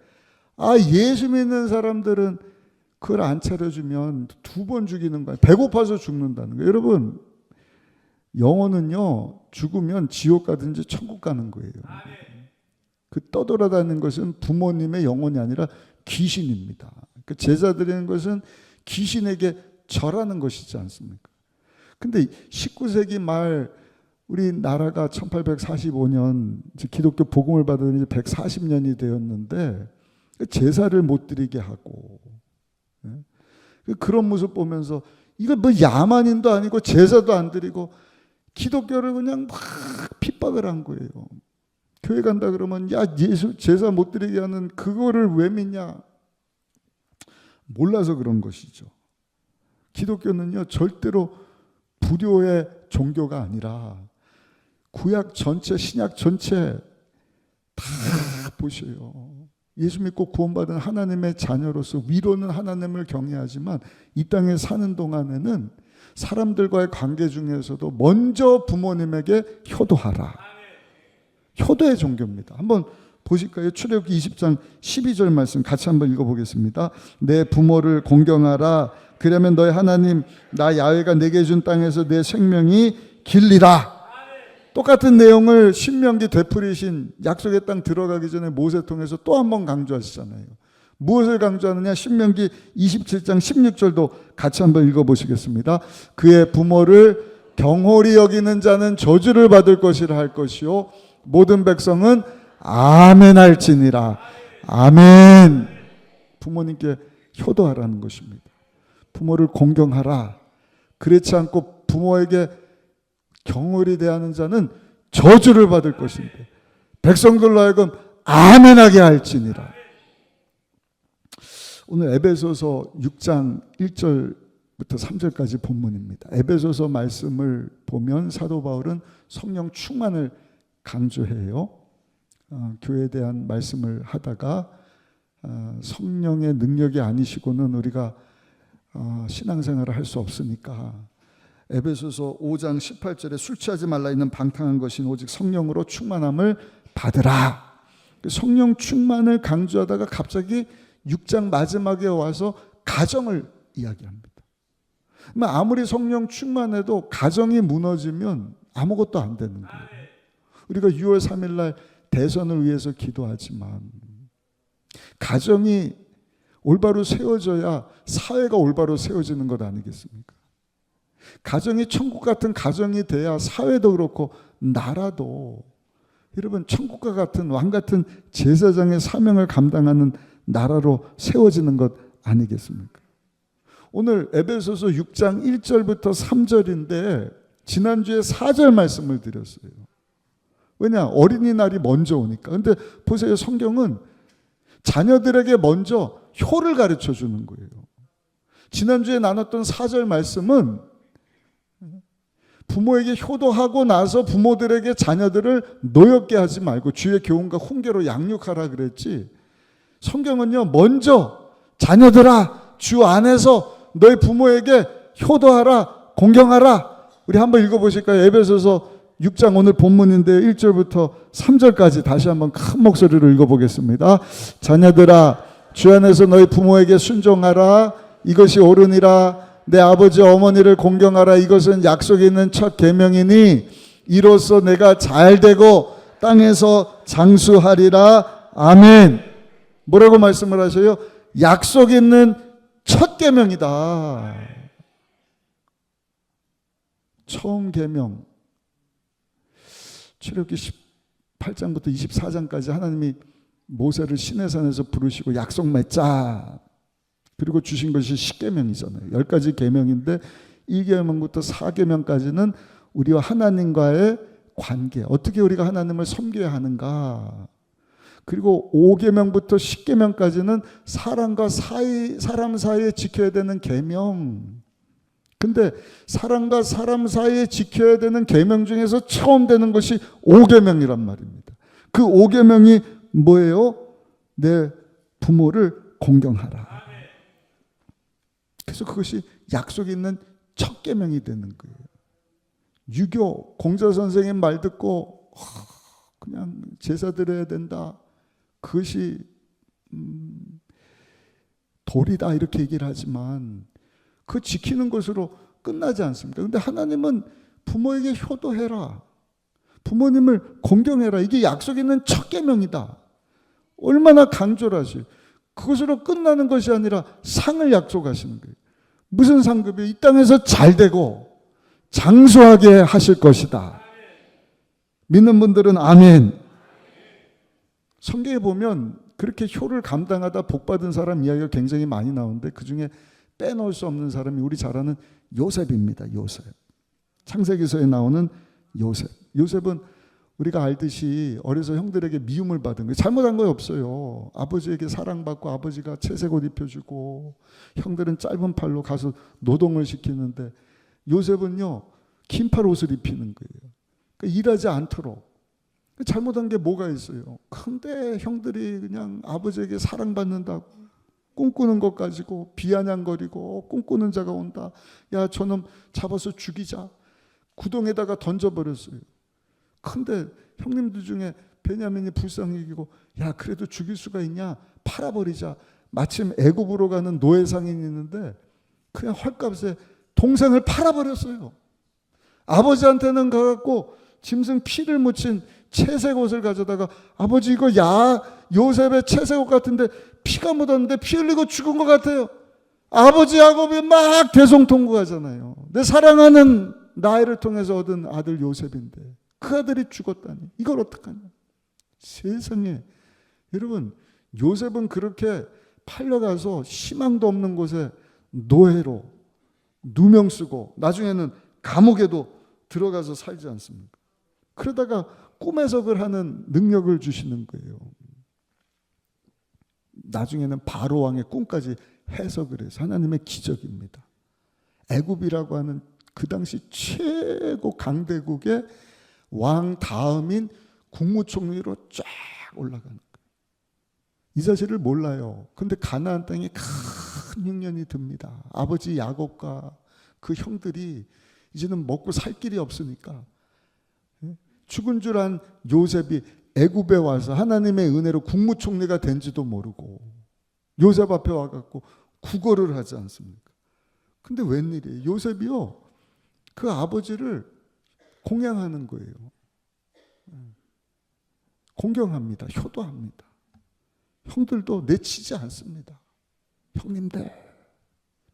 예수 믿는 사람들은 그걸 안 차려주면 2번 죽이는 거예요. 배고파서 죽는다는 거예요. 여러분 영혼은요 죽으면 지옥 가든지 천국 가는 거예요. 그 떠돌아다니는 것은 부모님의 영혼이 아니라 귀신입니다. 그 제사 드리는 것은 귀신에게 절하는 것이지 않습니까? 근데 19세기 말 우리나라가 1845년 기독교 복음을 받은 이제 140년이 되었는데 제사를 못 드리게 하고 그런 모습 보면서 이거 뭐 야만인도 아니고 제사도 안 드리고 기독교를 그냥 막 핍박을 한 거예요. 교회 간다 그러면 야 예수 제사 못 드리게 하는 그거를 왜 믿냐? 몰라서 그런 것이죠. 기독교는요 절대로 불효의 종교가 아니라 구약 전체 신약 전체 다 보셔요. 예수 믿고 구원받은 하나님의 자녀로서 위로는 하나님을 경외하지만 이 땅에 사는 동안에는 사람들과의 관계 중에서도 먼저 부모님에게 효도하라. 효도의 종교입니다. 한번 보실까요? 출애굽기 20장 12절 말씀 같이 한번 읽어보겠습니다. 내 부모를 공경하라. 그러면 너희 하나님 나 야훼가 내게 준 땅에서 내 생명이 길리라. 똑같은 내용을 신명기 되풀이신 약속의 땅 들어가기 전에 모세 통해서 또 한 번 강조하시잖아요. 무엇을 강조하느냐? 신명기 27장 16절도 같이 한번 읽어보시겠습니다. 그의 부모를 경홀히 여기는 자는 저주를 받을 것이라 할 것이요 모든 백성은 아멘 할지니라. 아멘. 부모님께 효도하라는 것입니다. 부모를 공경하라. 그렇지 않고 부모에게 경홀히 대하는 자는 저주를 받을 것인데 백성들로 하여금 아멘하게 할지니라. 오늘 에베소서 6장 1절부터 3절까지 본문입니다. 에베소서 말씀을 보면 사도 바울은 성령 충만을 강조해요. 교회에 대한 말씀을 하다가 성령의 능력이 아니시고는 우리가 신앙생활을 할 수 없으니까 에베소서 5장 18절에 술 취하지 말라 있는 방탕한 것인 오직 성령으로 충만함을 받으라. 성령 충만을 강조하다가 갑자기 6장 마지막에 와서 가정을 이야기합니다. 아무리 성령 충만해도 가정이 무너지면 아무것도 안 되는 거예요. 우리가 6월 3일 날 대선을 위해서 기도하지만 가정이 올바로 세워져야 사회가 올바로 세워지는 것 아니겠습니까? 가정이 천국 같은 가정이 돼야 사회도 그렇고 나라도 여러분 천국과 같은 왕 같은 제사장의 사명을 감당하는 나라로 세워지는 것 아니겠습니까? 오늘 에베소서 6장 1절부터 3절인데 지난주에 4절 말씀을 드렸어요. 왜냐? 어린이날이 먼저 오니까. 근데 보세요. 성경은 자녀들에게 먼저 효를 가르쳐 주는 거예요. 지난주에 나눴던 4절 말씀은 부모에게 효도하고 나서 부모들에게 자녀들을 노엽게 하지 말고 주의 교훈과 훈계로 양육하라 그랬지. 성경은요, 먼저 자녀들아 주 안에서 너희 부모에게 효도하라, 공경하라. 우리 한번 읽어보실까요? 에베소서 6장 오늘 본문인데 1절부터 3절까지 다시 한번 큰 목소리로 읽어보겠습니다. 자녀들아 주 안에서 너희 부모에게 순종하라. 이것이 옳으니라. 내 아버지 어머니를 공경하라. 이것은 약속이 있는 첫 계명이니 이로써 내가 잘되고 땅에서 장수하리라. 아멘. 뭐라고 말씀을 하셔요? 약속 있는 첫 계명이다. 처음 계명. 출애굽기 18장부터 24장까지 하나님이 모세를 시내산에서 부르시고 약속 맺자. 그리고 주신 것이 10계명이잖아요. 10가지 계명인데 1계명부터 4계명까지는 우리와 하나님과의 관계, 어떻게 우리가 하나님을 섬겨야 하는가. 그리고 5계명부터 10계명까지는 사람 사이에 지켜야 되는 계명. 근데 사람과 사람 사이에 지켜야 되는 계명 중에서 처음 되는 것이 5계명이란 말입니다. 그 5계명이 뭐예요? 내 부모를 공경하라. 그래서 그것이 약속이 있는 첫 계명이 되는 거예요. 유교 공자 선생의 말 듣고 그냥 제사 드려야 된다. 그것이 도리다 이렇게 얘기를 하지만 그 지키는 것으로 끝나지 않습니까? 그런데 하나님은 부모에게 효도해라. 부모님을 공경해라. 이게 약속 있는 첫 계명이다. 얼마나 강조를 하시요. 그것으로 끝나는 것이 아니라 상을 약속하시는 거예요. 무슨 상급이에요? 이 땅에서 잘되고 장수하게 하실 것이다. 믿는 분들은 아멘. 성경에 보면 그렇게 효를 감당하다 복받은 사람 이야기가 굉장히 많이 나오는데 그중에 빼놓을 수 없는 사람이 우리 잘 아는 요셉입니다. 요셉. 창세기서에 나오는 요셉. 요셉은 우리가 알듯이 어려서 형들에게 미움을 받은 거예요. 잘못한 거 없어요. 아버지에게 사랑받고 아버지가 채색 옷 입혀주고 형들은 짧은 팔로 가서 노동을 시키는데 요셉은요 긴팔 옷을 입히는 거예요. 그러니까 일하지 않도록. 잘못한 게 뭐가 있어요? 근데 형들이 그냥 아버지에게 사랑받는다고 꿈꾸는 것 가지고 비아냥거리고 꿈꾸는 자가 온다. 야 저놈 잡아서 죽이자. 구덩에다가 던져버렸어요. 근데 형님들 중에 베냐민이 불쌍히 여기고 야 그래도 죽일 수가 있냐? 팔아버리자. 마침 애굽으로 가는 노예 상인이 있는데 그냥 헐값에 동생을 팔아버렸어요. 아버지한테는 가갖고 짐승 피를 묻힌 채색 옷을 가져다가 아버지 이거 요셉의 채색 옷 같은데 피가 묻었는데 피 흘리고 죽은 것 같아요. 아버지 야곱이 막 대성통곡하잖아요. 내 사랑하는 나이를 통해서 얻은 아들 요셉인데 그 아들이 죽었다니 이걸 어떡하냐. 세상에 여러분 요셉은 그렇게 팔려가서 희망도 없는 곳에 노예로 누명 쓰고 나중에는 감옥에도 들어가서 살지 않습니까? 그러다가 꿈 해석을 하는 능력을 주시는 거예요. 나중에는 바로 왕의 꿈까지 해석을 해서 하나님의 기적입니다. 애굽이라고 하는 그 당시 최고 강대국의 왕 다음인 국무총리로 쫙 올라가는 거예요. 이 사실을 몰라요. 근데 가나안 땅에 큰 흉년이 듭니다. 아버지 야곱과 그 형들이 이제는 먹고 살 길이 없으니까 죽은 줄 안 요셉이 애굽에 와서 하나님의 은혜로 국무총리가 된지도 모르고 요셉 앞에 와갖고 구걸을 하지 않습니까? 근데 웬일이에요? 요셉이요 그 아버지를 공양하는 거예요. 공경합니다. 효도합니다. 형들도 내치지 않습니다. 형님들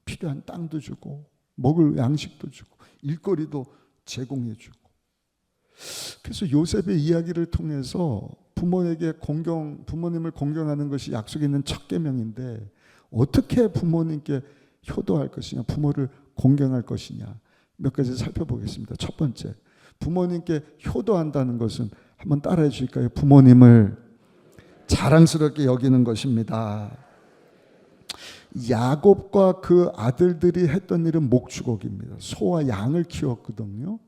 필요한 땅도 주고 먹을 양식도 주고 일거리도 제공해 주고. 그래서 요셉의 이야기를 통해서 부모님을 공경하는 것이 약속에 있는 첫 계명인데 어떻게 부모님께 효도할 것이냐, 부모를 공경할 것이냐 몇 가지 살펴보겠습니다. 첫 번째, 부모님께 효도한다는 것은 한번 따라해 주실까요? 부모님을 자랑스럽게 여기는 것입니다. 야곱과 그 아들들이 했던 일은 목축업입니다. 소와 양을 키웠거든요.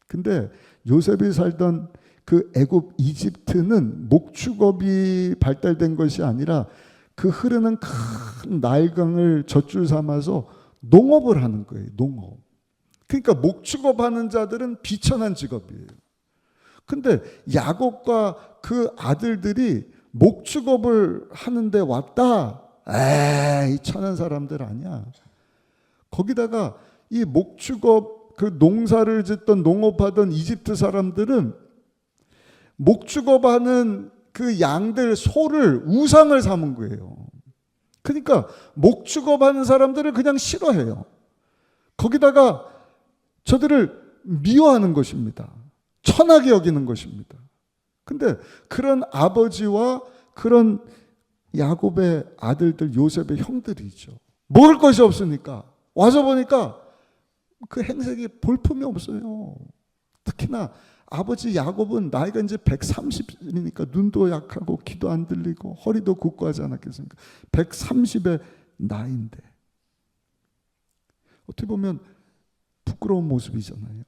근데 요셉이 살던 그 애굽 이집트는 목축업이 발달된 것이 아니라 그 흐르는 큰 나일강을 젖줄 삼아서 농업을 하는 거예요. 농업. 그러니까 목축업 하는 자들은 비천한 직업이에요. 근데 야곱과 그 아들들이 목축업을 하는데 왔다. 에이, 천한 사람들 아니야. 거기다가 이 목축업 그 농사를 짓던 농업하던 이집트 사람들은 목축업하는 그 양들 소를 우상을 삼은 거예요. 그러니까 목축업하는 사람들을 그냥 싫어해요. 거기다가 저들을 미워하는 것입니다. 천하게 여기는 것입니다. 근데 그런 아버지와 그런 야곱의 아들들 요셉의 형들이죠. 먹을 것이 없으니까 와서 보니까 그 행색이 볼품이 없어요. 특히나 아버지 야곱은 나이가 이제 130이니까 눈도 약하고 귀도 안 들리고 허리도 굽고 하지 않았겠습니까? 130의 나이인데 어떻게 보면 부끄러운 모습이잖아요.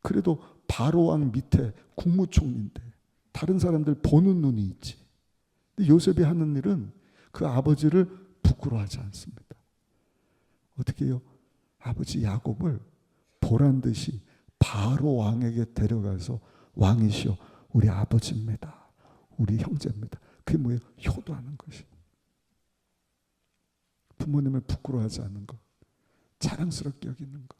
그래도 바로 왕 밑에 국무총리인데 다른 사람들 보는 눈이 있지. 근데 요셉이 하는 일은 그 아버지를 부끄러워하지 않습니다. 어떻게 해요? 아버지 야곱을 보란 듯이 바로 왕에게 데려가서 왕이시여 우리 아버지입니다. 우리 형제입니다. 그게 뭐예요? 효도하는 것이. 부모님을 부끄러워하지 않는 것. 자랑스럽게 여기는 것.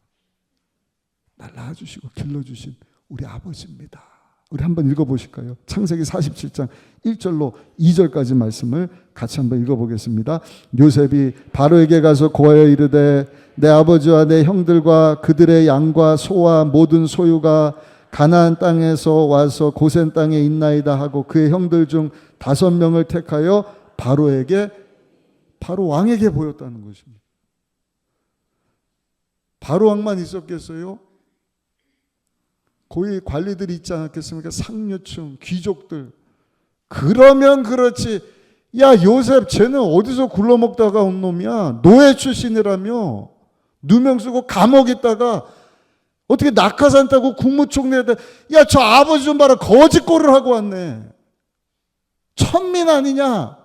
날 낳아주시고 길러주신 우리 아버지입니다. 우리 한번 읽어보실까요? 창세기 47장 1절로 2절까지 말씀을 같이 한번 읽어보겠습니다. 요셉이 바로에게 가서 고하여 이르되 내 아버지와 내 형들과 그들의 양과 소와 모든 소유가 가나안 땅에서 와서 고센 땅에 있나이다 하고 그의 형들 중 5명을 택하여 바로에게 바로 왕에게 보였다는 것입니다. 바로 왕만 있었겠어요? 고위 관리들이 있지 않았겠습니까? 상류층, 귀족들. 그러면 그렇지. 야, 요셉 쟤는 어디서 굴러먹다가 온 놈이야? 노예 출신이라며. 누명 쓰고 감옥에 있다가 어떻게 낙하산 타고 국무총리에다 야, 저 아버지 좀 봐라. 거짓골을 하고 왔네. 천민 아니냐?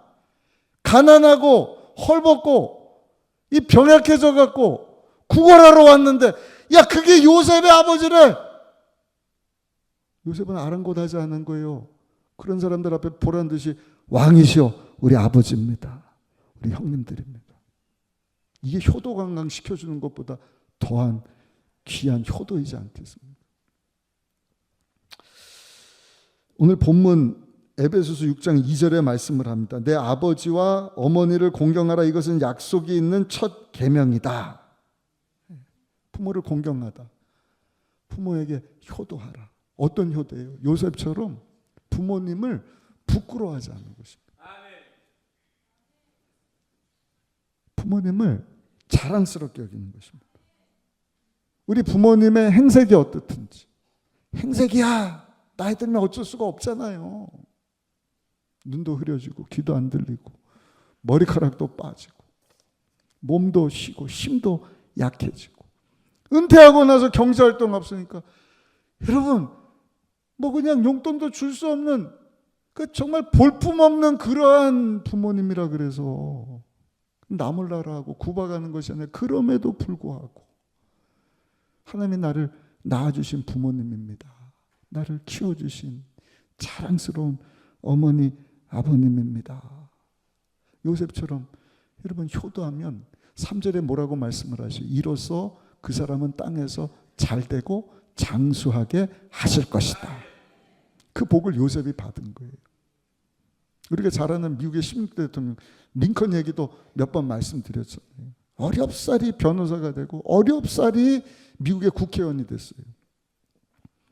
가난하고 헐벗고 이 병약해져 갖고 구걸하러 왔는데 야, 그게 요셉의 아버지래. 요셉은 아랑곳하지 않은 거예요. 그런 사람들 앞에 보란 듯이 왕이시여 우리 아버지입니다. 우리 형님들입니다. 이게 효도 관광 시켜주는 것보다 더한 귀한 효도이지 않겠습니까? 오늘 본문 에베소서 6장 2절에 말씀을 합니다. 내 아버지와 어머니를 공경하라. 이것은 약속이 있는 첫 계명이다. 부모를 공경하다. 부모에게 효도하라. 어떤 효도예요? 요셉처럼 부모님을 부끄러워하지 않는 것입니다. 부모님을 자랑스럽게 여기는 것입니다. 우리 부모님의 행색이 어떻든지, 행색이야 나이 들면 어쩔 수가 없잖아요. 눈도 흐려지고 귀도 안 들리고 머리카락도 빠지고 몸도 쉬고 힘도 약해지고 은퇴하고 나서 경제활동 없으니까 여러분 뭐 그냥 용돈도 줄 수 없는 그 정말 볼품없는 그러한 부모님이라 그래서 나몰라라 하고 구박하는 것이 아니라 그럼에도 불구하고 하나님이 나를 낳아주신 부모님입니다. 나를 키워주신 자랑스러운 어머니 아버님입니다. 요셉처럼 여러분 효도하면 3절에 뭐라고 말씀을 하시죠? 이로써 그 사람은 땅에서 잘되고 장수하게 하실 것이다. 그 복을 요셉이 받은 거예요. 우리가 잘 아는 미국의 16대 대통령 링컨 얘기도 몇 번 말씀드렸잖아요. 어렵사리 변호사가 되고 어렵사리 미국의 국회의원이 됐어요.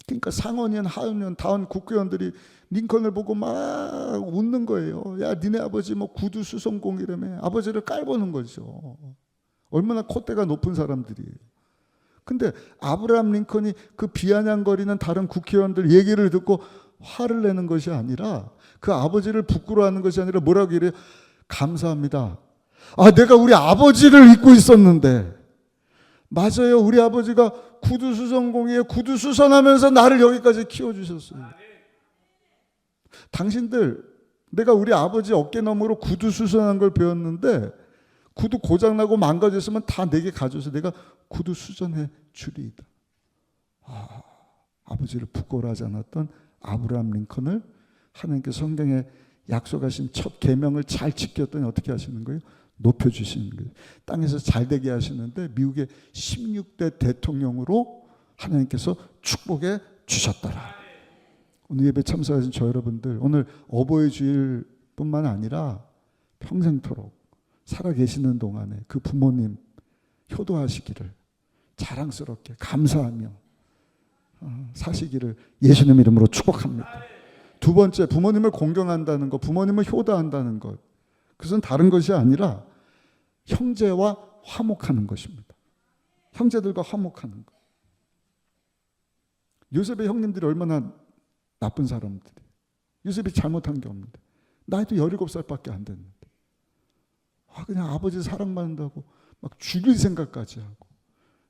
그러니까 상원의원, 하원의원, 다원 국회의원들이 링컨을 보고 막 웃는 거예요. 야, 니네 아버지 뭐 구두 수성공이라며 아버지를 깔보는 거죠. 얼마나 콧대가 높은 사람들이에요. 근데 아브라함 링컨이 그 비아냥거리는 다른 국회의원들 얘기를 듣고 화를 내는 것이 아니라 그 아버지를 부끄러워하는 것이 아니라 뭐라고 이래요? 감사합니다. 아, 내가 우리 아버지를 잊고 있었는데 맞아요. 우리 아버지가 구두수선공이에요. 구두수선하면서 나를 여기까지 키워주셨어요. 당신들 내가 우리 아버지 어깨너머로 구두수선한 걸 배웠는데 구두 고장나고 망가졌으면 다 내게 가져서 내가 구두수선해 주리이다. 아버지를 부끄러워하지 않았던 아브라함 링컨을 하나님께서 성경에 약속하신 첫 계명을 잘 지켰더니 어떻게 하시는 거예요? 높여주시는 거예요. 땅에서 잘되게 하시는데 미국의 16대 대통령으로 하나님께서 축복해 주셨더라. 오늘 예배 참석하신 저 여러분들 오늘 어버이 주일뿐만 아니라 평생토록 살아계시는 동안에 그 부모님 효도하시기를 자랑스럽게 감사하며 사시기를 예수님 이름으로 축복합니다. 두 번째, 부모님을 공경한다는 것, 부모님을 효도한다는 것, 그것은 다른 것이 아니라 형제와 화목하는 것입니다. 형제들과 화목하는 것. 요셉의 형님들이 얼마나 나쁜 사람들이에요. 요셉이 잘못한 게 없는데 나이도 17살밖에 안 됐는데 그냥 아버지 사랑받는다고 막 죽일 생각까지 하고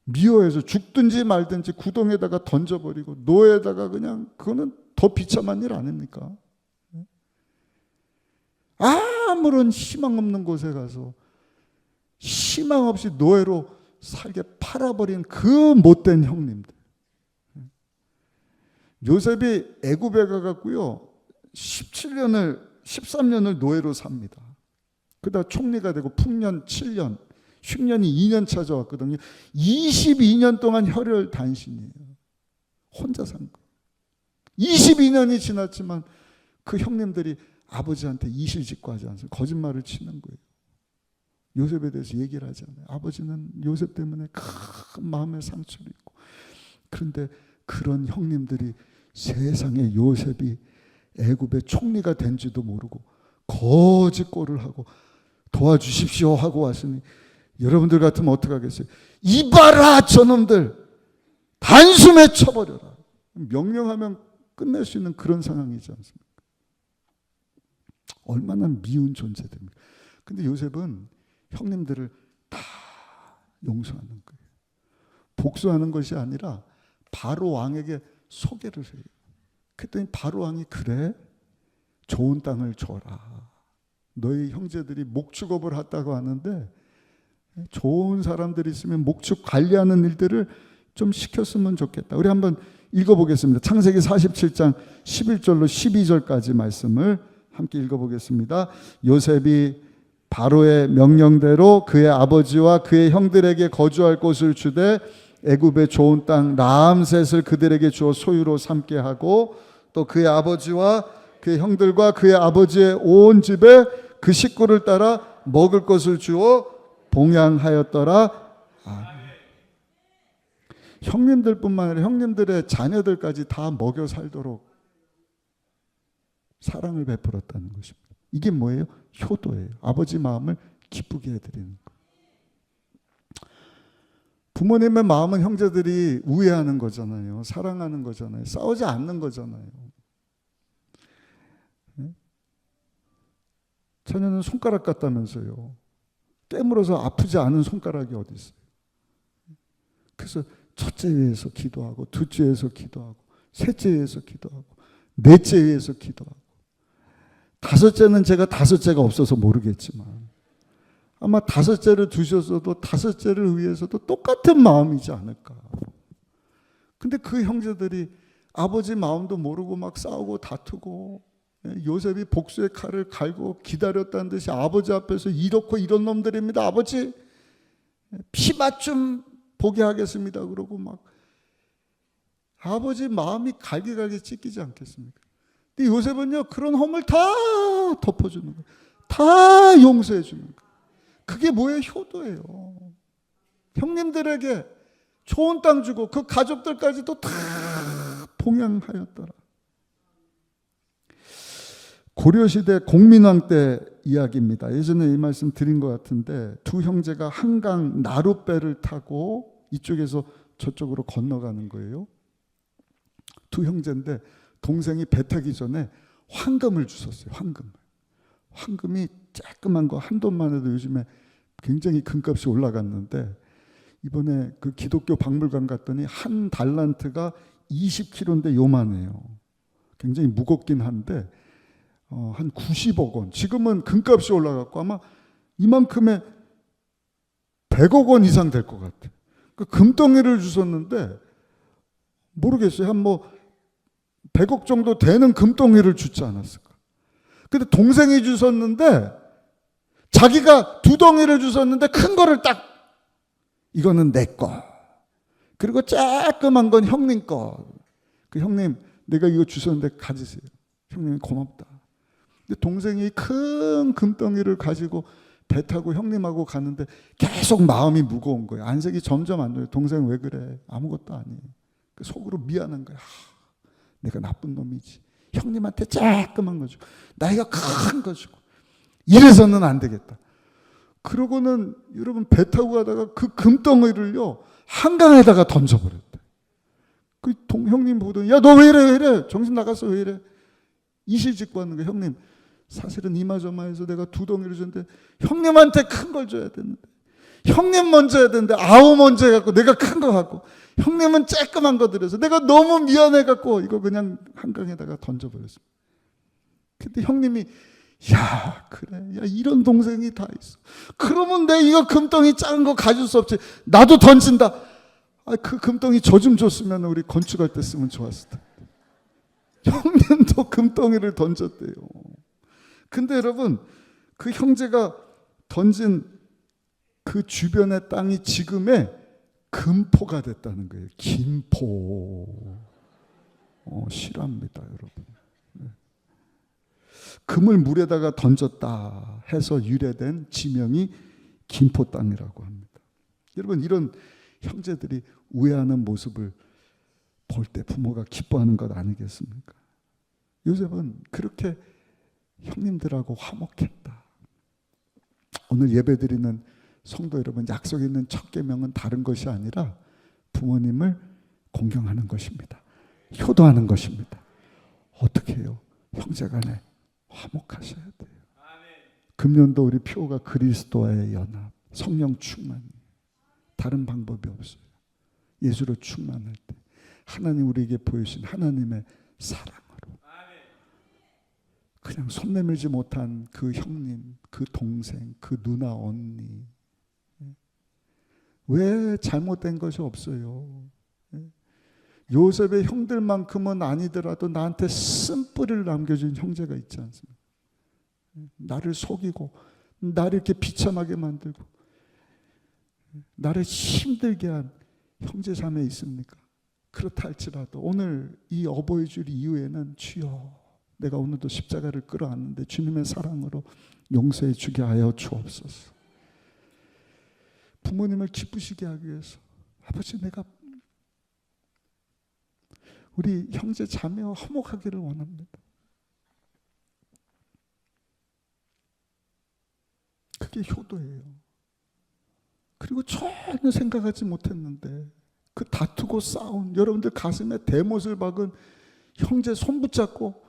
미워해서 죽든지 말든지 구덩이에다가 던져버리고 노예에다가 그냥 그거는 더 비참한 일 아닙니까? 아무런 희망 없는 곳에 가서 희망 없이 노예로 살게 팔아버린 그 못된 형님들. 요셉이 애굽에 가갖고요 13년을 노예로 삽니다. 그러다 총리가 되고 풍년 7년, 흉년이 2년 찾아왔거든요. 22년 동안 혈혈 단신이에요. 혼자 산 거예요. 22년이 지났지만 그 형님들이 아버지한테 이실직고하지 않습니다. 거짓말을 치는 거예요. 요셉에 대해서 얘기를 하잖아요. 아버지는 요셉 때문에 큰 마음의 상처를 입고 그런데 그런 형님들이 세상에 요셉이 애굽의 총리가 된지도 모르고 거짓골을 하고 도와주십시오 하고 왔으니 여러분들 같으면 어떻게 하겠어요? 이봐라 저놈들 단숨에 쳐버려라. 명령하면 끝낼 수 있는 그런 상황이지 않습니까? 얼마나 미운 존재들입니까? 근데 요셉은 형님들을 다 용서하는 거예요. 복수하는 것이 아니라 바로 왕에게 소개를 해요. 그랬더니 바로 왕이 그래? 좋은 땅을 줘라. 너희 형제들이 목축업을 했다고 하는데 좋은 사람들이 있으면 목축 관리하는 일들을 좀 시켰으면 좋겠다. 우리 한번 읽어보겠습니다. 창세기 47장 11절로 12절까지 말씀을 함께 읽어보겠습니다. 요셉이 바로의 명령대로 그의 아버지와 그의 형들에게 거주할 곳을 주되 애굽의 좋은 땅 라암셋을 그들에게 주어 소유로 삼게 하고 또 그의 아버지와 그의 형들과 그의 아버지의 온 집에 그 식구를 따라 먹을 것을 주어 봉양하였더라. 형님들뿐만 아니라 형님들의 자녀들까지 다 먹여 살도록 사랑을 베풀었다는 것입니다. 이게 뭐예요? 효도예요. 아버지 마음을 기쁘게 해드리는 거. 부모님의 마음은 형제들이 우애하는 거잖아요. 사랑하는 거잖아요. 싸우지 않는 거잖아요. 자녀는 손가락 같다면서요. 깨물어서 아프지 않은 손가락이 어디 있어요. 그래서 첫째 위해서 기도하고 둘째 위해서 기도하고 셋째 위해서 기도하고 넷째 위해서 기도하고 다섯째는 제가 다섯째가 없어서 모르겠지만 아마 다섯째를 두셨어도 다섯째를 위해서도 똑같은 마음이지 않을까. 근데 그 형제들이 아버지 마음도 모르고 막 싸우고 다투고 요셉이 복수의 칼을 갈고 기다렸다는 듯이 아버지 앞에서 이렇고 이런 놈들입니다. 아버지 피맛 좀 보게 하겠습니다. 그러고 막 아버지 마음이 갈기갈기 찢기지 않겠습니까? 근데 요셉은요 그런 허물 다 덮어주는 거예요. 다 용서해 주는 거예요. 그게 뭐예요? 효도예요. 형님들에게 좋은 땅 주고 그 가족들까지도 다 봉양하였더라. 고려시대 공민왕 때 이야기입니다. 예전에 이 말씀 드린 것 같은데 두 형제가 한강 나룻배를 타고 이쪽에서 저쪽으로 건너가는 거예요. 두 형제인데 동생이 배 타기 전에 황금을 주셨어요. 황금이 조그만 거 한 돈만 해도 요즘에 굉장히 금값이 올라갔는데 이번에 그 기독교 박물관 갔더니 한 달란트가 20kg인데 요만해요. 굉장히 무겁긴 한데 한 90억 원. 지금은 금값이 올라갔고 아마 이만큼의 100억 원 이상 될 것 같아요. 그 금덩이를 주셨는데 모르겠어요. 한 뭐 100억 정도 되는 금덩이를 주지 않았을까. 근데 동생이 주셨는데 자기가 두 덩이를 주셨는데 큰 거를 딱 이거는 내 거. 그리고 조그만 건 형님 거. 그 형님 내가 이거 주셨는데 가지세요. 형님이 고맙다. 근데 동생이 큰 금덩이를 가지고 배 타고 형님하고 가는데 계속 마음이 무거운 거예요. 안색이 점점 안 좋아요. 동생 왜 그래? 아무것도 아니에요. 속으로 미안한 거야. 내가 나쁜 놈이지. 형님한테 조그만 거 주고 나이가 큰 거 주고 이래서는 안 되겠다. 그러고는 여러분 배 타고 가다가 그 금덩이를요 한강에다가 던져버렸대. 그 형님 보더니 야 너 왜 이래 정신 나갔어 왜 이래. 이실 짓고 왔는 거야. 형님 사실은 이마저마해서 내가 두 덩이를 줬는데 형님한테 큰 걸 줘야 되는데 형님 먼저 해야 되는데 아우 먼저 해갖고 내가 큰 거 갖고 형님은 쬐끄만 거 드려서 내가 너무 미안해갖고 이거 그냥 한강에다가 던져버렸습니다. 근데 형님이 야 그래 야 이런 동생이 다 있어. 그러면 내 이거 금덩이 작은 거 가질 수 없지. 나도 던진다. 그 금덩이 저 좀 줬으면 우리 건축할 때 쓰면 좋았을 텐데. 형님도 금덩이를 던졌대요. 근데 여러분 그 형제가 던진 그 주변의 땅이 지금의 금포가 됐다는 거예요. 김포. 실합니다, 여러분. 금을 물에다가 던졌다 해서 유래된 지명이 김포 땅이라고 합니다. 여러분 이런 형제들이 우애하는 모습을 볼 때 부모가 기뻐하는 것 아니겠습니까? 요셉은 그렇게 형님들하고 화목했다. 오늘 예배드리는 성도 여러분 약속 있는 첫 계명은 다른 것이 아니라 부모님을 공경하는 것입니다. 효도하는 것입니다. 어떻게 해요? 형제간에 화목하셔야 돼요. 금년도 우리 표가 그리스도와의 연합, 성령 충만. 다른 방법이 없어요. 예수로 충만할 때 하나님 우리에게 보여주신 하나님의 사랑으로 그냥 손 내밀지 못한 그 형님, 그 동생, 그 누나, 언니 왜 잘못된 것이 없어요? 요셉의 형들만큼은 아니더라도 나한테 쓴뿌리를 남겨준 형제가 있지 않습니까? 나를 속이고 나를 이렇게 비참하게 만들고 나를 힘들게 한 형제 자매 있습니까? 그렇다 할지라도 오늘 이 어버이 줄 이후에는 주여 내가 오늘도 십자가를 끌어안는데 주님의 사랑으로 용서해 주게 하여 주옵소서. 부모님을 기쁘시게 하기 위해서 아버지 내가 우리 형제 자매와 화목하기를 원합니다. 그게 효도예요. 그리고 전혀 생각하지 못했는데 그 다투고 싸운 여러분들 가슴에 대못을 박은 형제 손 붙잡고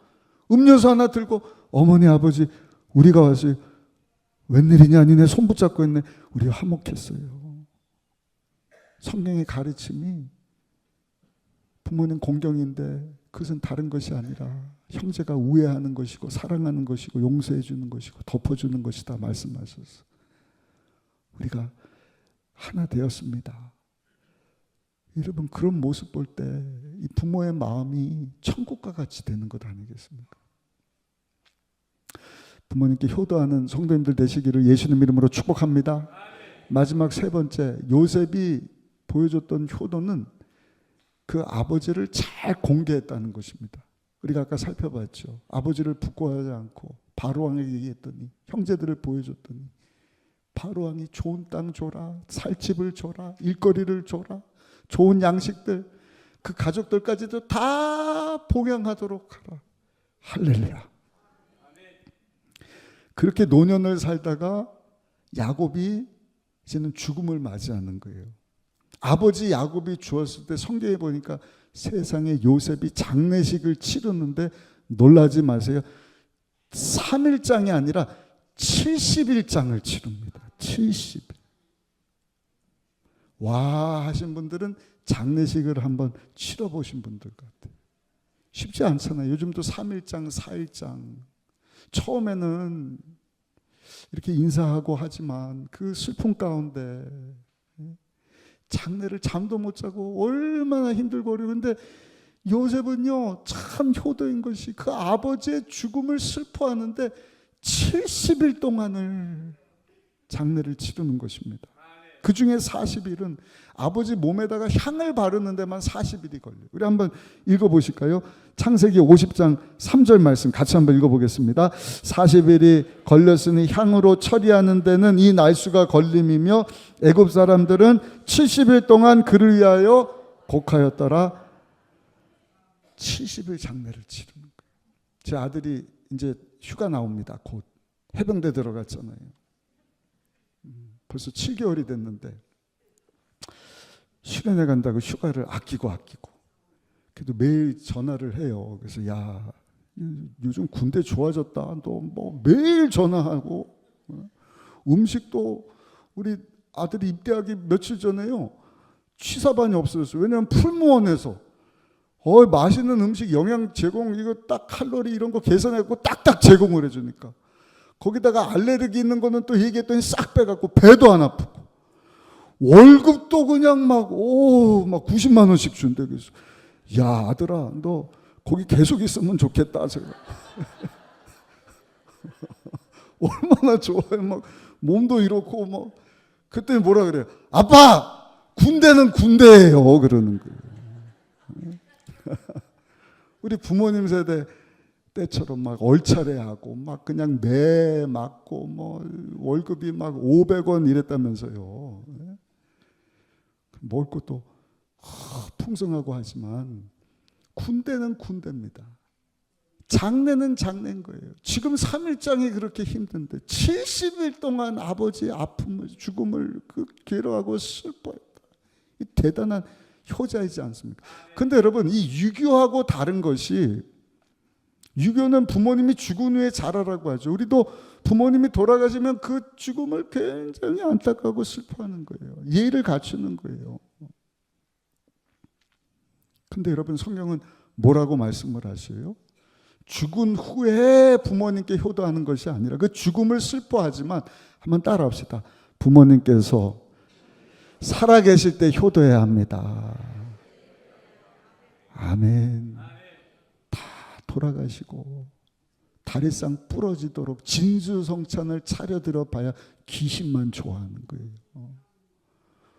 음료수 하나 들고 어머니 아버지 우리가 와서 웬일이냐 니네 손 붙잡고 있네. 우리 화목했어요. 성경의 가르침이 부모님 공경인데 그것은 다른 것이 아니라 형제가 우애하는 것이고 사랑하는 것이고 용서해 주는 것이고 덮어주는 것이다 말씀하셔서 우리가 하나 되었습니다. 여러분 그런 모습 볼 때 이 부모의 마음이 천국과 같이 되는 것 아니겠습니까? 부모님께 효도하는 성도님들 되시기를 예수님 이름으로 축복합니다. 마지막 세 번째, 요셉이 보여줬던 효도는 그 아버지를 잘 공개했다는 것입니다. 우리가 아까 살펴봤죠. 아버지를 부끄러워하지 않고 바로왕에게 얘기했더니 형제들을 보여줬더니 바로왕이 좋은 땅 줘라, 살집을 줘라, 일거리를 줘라, 좋은 양식들 그 가족들까지도 다 봉양하도록 하라. 할렐루야. 그렇게 노년을 살다가 야곱이 이제는 죽음을 맞이하는 거예요. 아버지 야곱이 죽었을 때 성경에 보니까 세상에 요셉이 장례식을 치르는데 놀라지 마세요. 3일장이 아니라 70일장을 치릅니다. 70일. 와 하신 분들은 장례식을 한번 치러보신 분들 같아요. 쉽지 않잖아요. 요즘도 3일장, 4일장. 처음에는 이렇게 인사하고 하지만 그 슬픔 가운데 장례를 잠도 못 자고 얼마나 힘들고 어려워. 근데 요셉은요 참 효도인 것이 그 아버지의 죽음을 슬퍼하는데 70일 동안을 장례를 치르는 것입니다. 그 중에 40일은 아버지 몸에다가 향을 바르는 데만 40일이 걸려요. 우리 한번 읽어보실까요? 창세기 50장 3절 말씀 같이 한번 읽어보겠습니다. 40일이 걸렸으니 향으로 처리하는 데는 이 날수가 걸림이며 애굽 사람들은 70일 동안 그를 위하여 곡하였더라. 70일 장례를 치르는 거예요. 제 아들이 이제 휴가 나옵니다. 곧 해병대 들어갔잖아요. 벌써 7개월이 됐는데 수련회 간다고 휴가를 아끼고 그래도 매일 전화를 해요. 그래서 야 요즘 군대 좋아졌다. 너 뭐 매일 전화하고 음식도 우리 아들이 입대하기 며칠 전에요 취사반이 없어졌어요. 왜냐하면 풀무원에서 맛있는 음식 영양 제공 이거 딱 칼로리 이런 거 계산해갖고 딱딱 제공을 해주니까 거기다가 알레르기 있는 거는 또 얘기했더니 싹 빼갖고 배도 안 아프고 월급도 그냥 막 90만 원씩 준대. 그래서 야 아들아 너 거기 계속 있으면 좋겠다. 제가 얼마나 좋아요. 막 몸도 이렇고 막 그때 뭐라 그래요. 아빠 군대는 군대예요 그러는 거예요. 우리 부모님 세대 때처럼 막 얼차례하고 막 그냥 매 맞고 뭐 월급이 막 500원 이랬다면서요. 먹을 것도 풍성하고 하지만 군대는 군대입니다. 장례는 장례인 거예요. 지금 3일장이 그렇게 힘든데 70일 동안 아버지의 아픔을 죽음을 괴로워하고 슬퍼했다. 이 대단한 효자이지 않습니까? 근데 여러분 이 유교하고 다른 것이 유교는 부모님이 죽은 후에 자라라고 하죠. 우리도 부모님이 돌아가시면 그 죽음을 굉장히 안타까워하고 슬퍼하는 거예요. 예의를 갖추는 거예요. 근데 여러분 성경은 뭐라고 말씀을 하셔요? 죽은 후에 부모님께 효도하는 것이 아니라 그 죽음을 슬퍼하지만 한번 따라합시다. 부모님께서 살아계실 때 효도해야 합니다. 아멘. 다 돌아가시고 다리쌍 부러지도록 진수성찬을 차려들어 봐야 귀신만 좋아하는 거예요.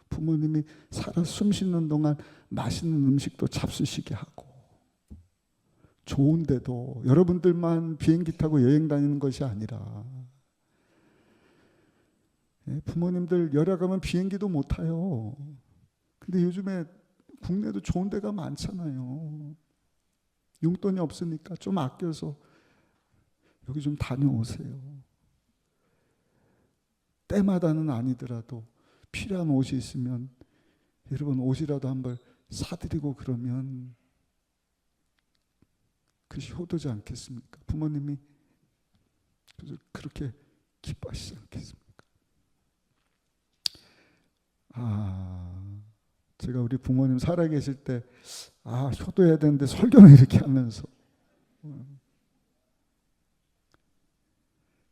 부모님이 살아 숨쉬는 동안 맛있는 음식도 잡수시게 하고, 좋은데도 여러분들만 비행기 타고 여행 다니는 것이 아니라 부모님들 열애 가면 비행기도 못 타요. 근데 요즘에 국내도 좋은 데가 많잖아요. 용돈이 없으니까 좀 아껴서 여기 좀 다녀오세요. 때마다는 아니더라도 필요한 옷이 있으면 여러분 옷이라도 한벌 사드리고 그러면 그것이 효도지 않겠습니까? 부모님이 그렇게 기뻐하시지 않겠습니까? 제가 우리 부모님 살아계실 때 효도해야 되는데 설교는 이렇게 하면서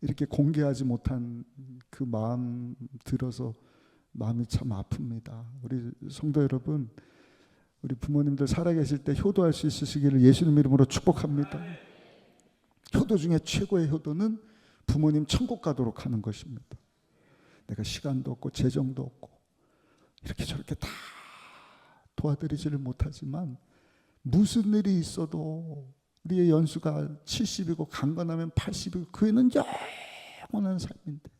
이렇게 공개하지 못한 그 마음 들어서 마음이 참 아픕니다. 우리 성도 여러분, 우리 부모님들 살아계실 때 효도할 수 있으시기를 예수님 이름으로 축복합니다. 효도 중에 최고의 효도는 부모님 천국 가도록 하는 것입니다. 내가 시간도 없고 재정도 없고 이렇게 저렇게 다 도와드리지를 못하지만 무슨 일이 있어도 우리의 연수가 70이고 강건하면 80이고 그 애는 영원한 삶인데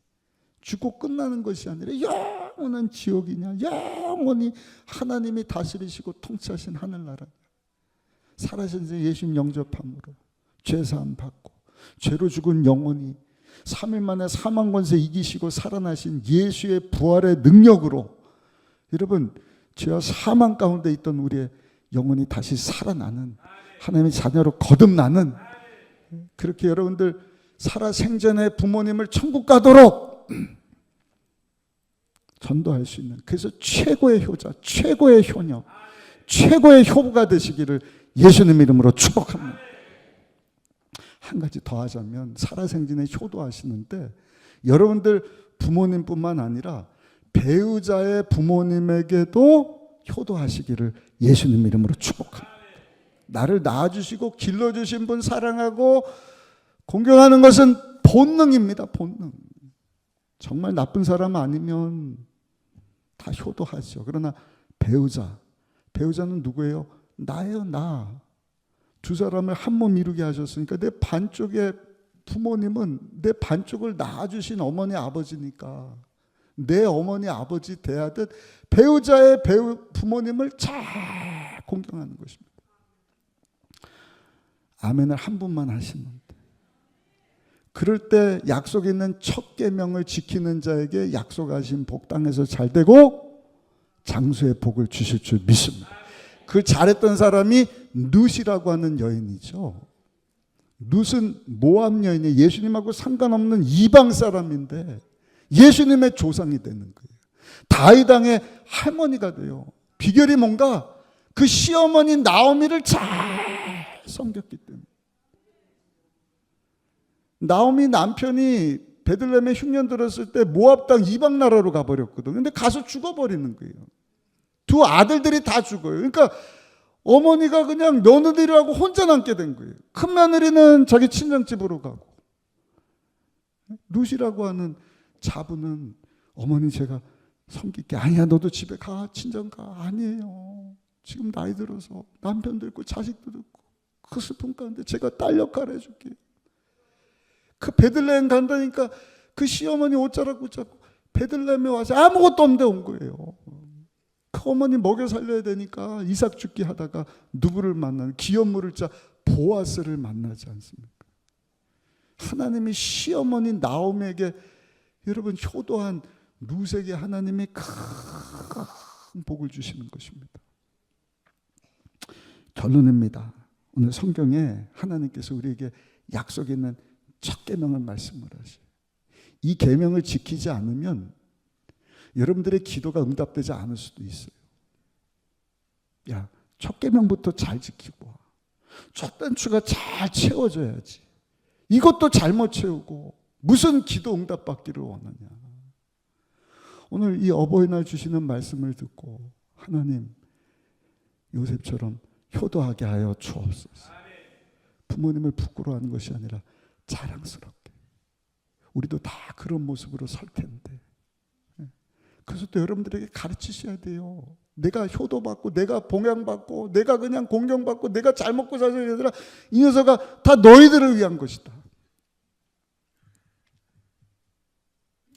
죽고 끝나는 것이 아니라 영원한 지옥이냐, 영원히 하나님이 다스리시고 통치하신 하늘나라, 살아신 예수님 영접함으로 죄사함 받고 죄로 죽은 영혼이 3일 만에 사망 권세 이기시고 살아나신 예수의 부활의 능력으로 여러분 죄와 사망 가운데 있던 우리의 영혼이 다시 살아나는, 하나님의 자녀로 거듭나는, 그렇게 여러분들 살아생전에 부모님을 천국 가도록 전도할 수 있는, 그래서 최고의 효자, 최고의 효녀, 최고의 효부가 되시기를 예수님 이름으로 축복합니다. 한 가지 더 하자면 살아생전에 효도하시는데 여러분들 부모님뿐만 아니라 배우자의 부모님에게도 효도하시기를 예수님 이름으로 축복합니다. 나를 낳아주시고 길러주신 분 사랑하고 공경하는 것은 본능입니다. 본능. 정말 나쁜 사람 아니면 다 효도하죠. 그러나 배우자는 누구예요? 나예요. 나. 두 사람을 한 몸 이루게 하셨으니까 내 반쪽의 부모님은 내 반쪽을 낳아주신 어머니 아버지니까 내 어머니 아버지 대하듯 배우자의 부모님을 잘 공경하는 것입니다. 아멘을 한 분만 하시는데, 그럴 때 약속 있는 첫 계명을 지키는 자에게 약속하신 복 땅에서 잘 되고 장수의 복을 주실 줄 믿습니다. 그 잘했던 사람이 룻이라고 하는 여인이죠. 룻은 모압 여인이 예수님하고 상관없는 이방 사람인데 예수님의 조상이 되는 거예요. 다윗 왕의 할머니가 돼요. 비결이 뭔가 그 시어머니 나오미를 잘 섬겼기 때문에. 나오미 남편이 베들레헴에 흉년 들었을 때 모압 땅 이방 나라로 가버렸거든. 근데 가서 죽어버리는 거예요. 두 아들들이 다 죽어요. 그러니까 어머니가 그냥 며느리라고 혼자 남게 된 거예요. 큰 며느리는 자기 친정집으로 가고, 룻이라고 하는 자부는 어머니 제가 섬길게. 아니야, 너도 집에 가, 친정 가. 아니에요. 지금 나이 들어서 남편도 있고 자식도 있고 그 슬픔 가운데 제가 딸 역할 해줄게요. 그 베들레헴 간다니까 그 시어머니 옷자락 붙잡고 베들레헴에 와서 아무것도 없는데 온 거예요. 그 어머니 먹여 살려야 되니까 이삭 죽기 하다가 누구를 만나는, 기업물을 짜 보아스를 만나지 않습니까? 하나님이 시어머니 나오미에게 여러분 효도한 룻에게 하나님이 큰 복을 주시는 것입니다. 결론입니다. 오늘 성경에 하나님께서 우리에게 약속 있는 첫 계명을 말씀을 하셔요. 이 계명을 지키지 않으면 여러분들의 기도가 응답되지 않을 수도 있어요. 야, 첫 계명부터 잘 지키고 와. 첫 단추가 잘 채워져야지. 이것도 잘못 채우고 무슨 기도 응답받기를 원하냐. 오늘 이 어버이날 주시는 말씀을 듣고 하나님, 요셉처럼 효도하게 하여 주옵소서. 부모님을 부끄러워하는 것이 아니라 자랑스럽게. 우리도 다 그런 모습으로 설 텐데. 그래서 또 여러분들에게 가르치셔야 돼요. 내가 효도받고 내가 봉양받고 내가 그냥 공경받고 내가 잘 먹고 살서 얘들아, 이 녀석아 다 너희들을 위한 것이다.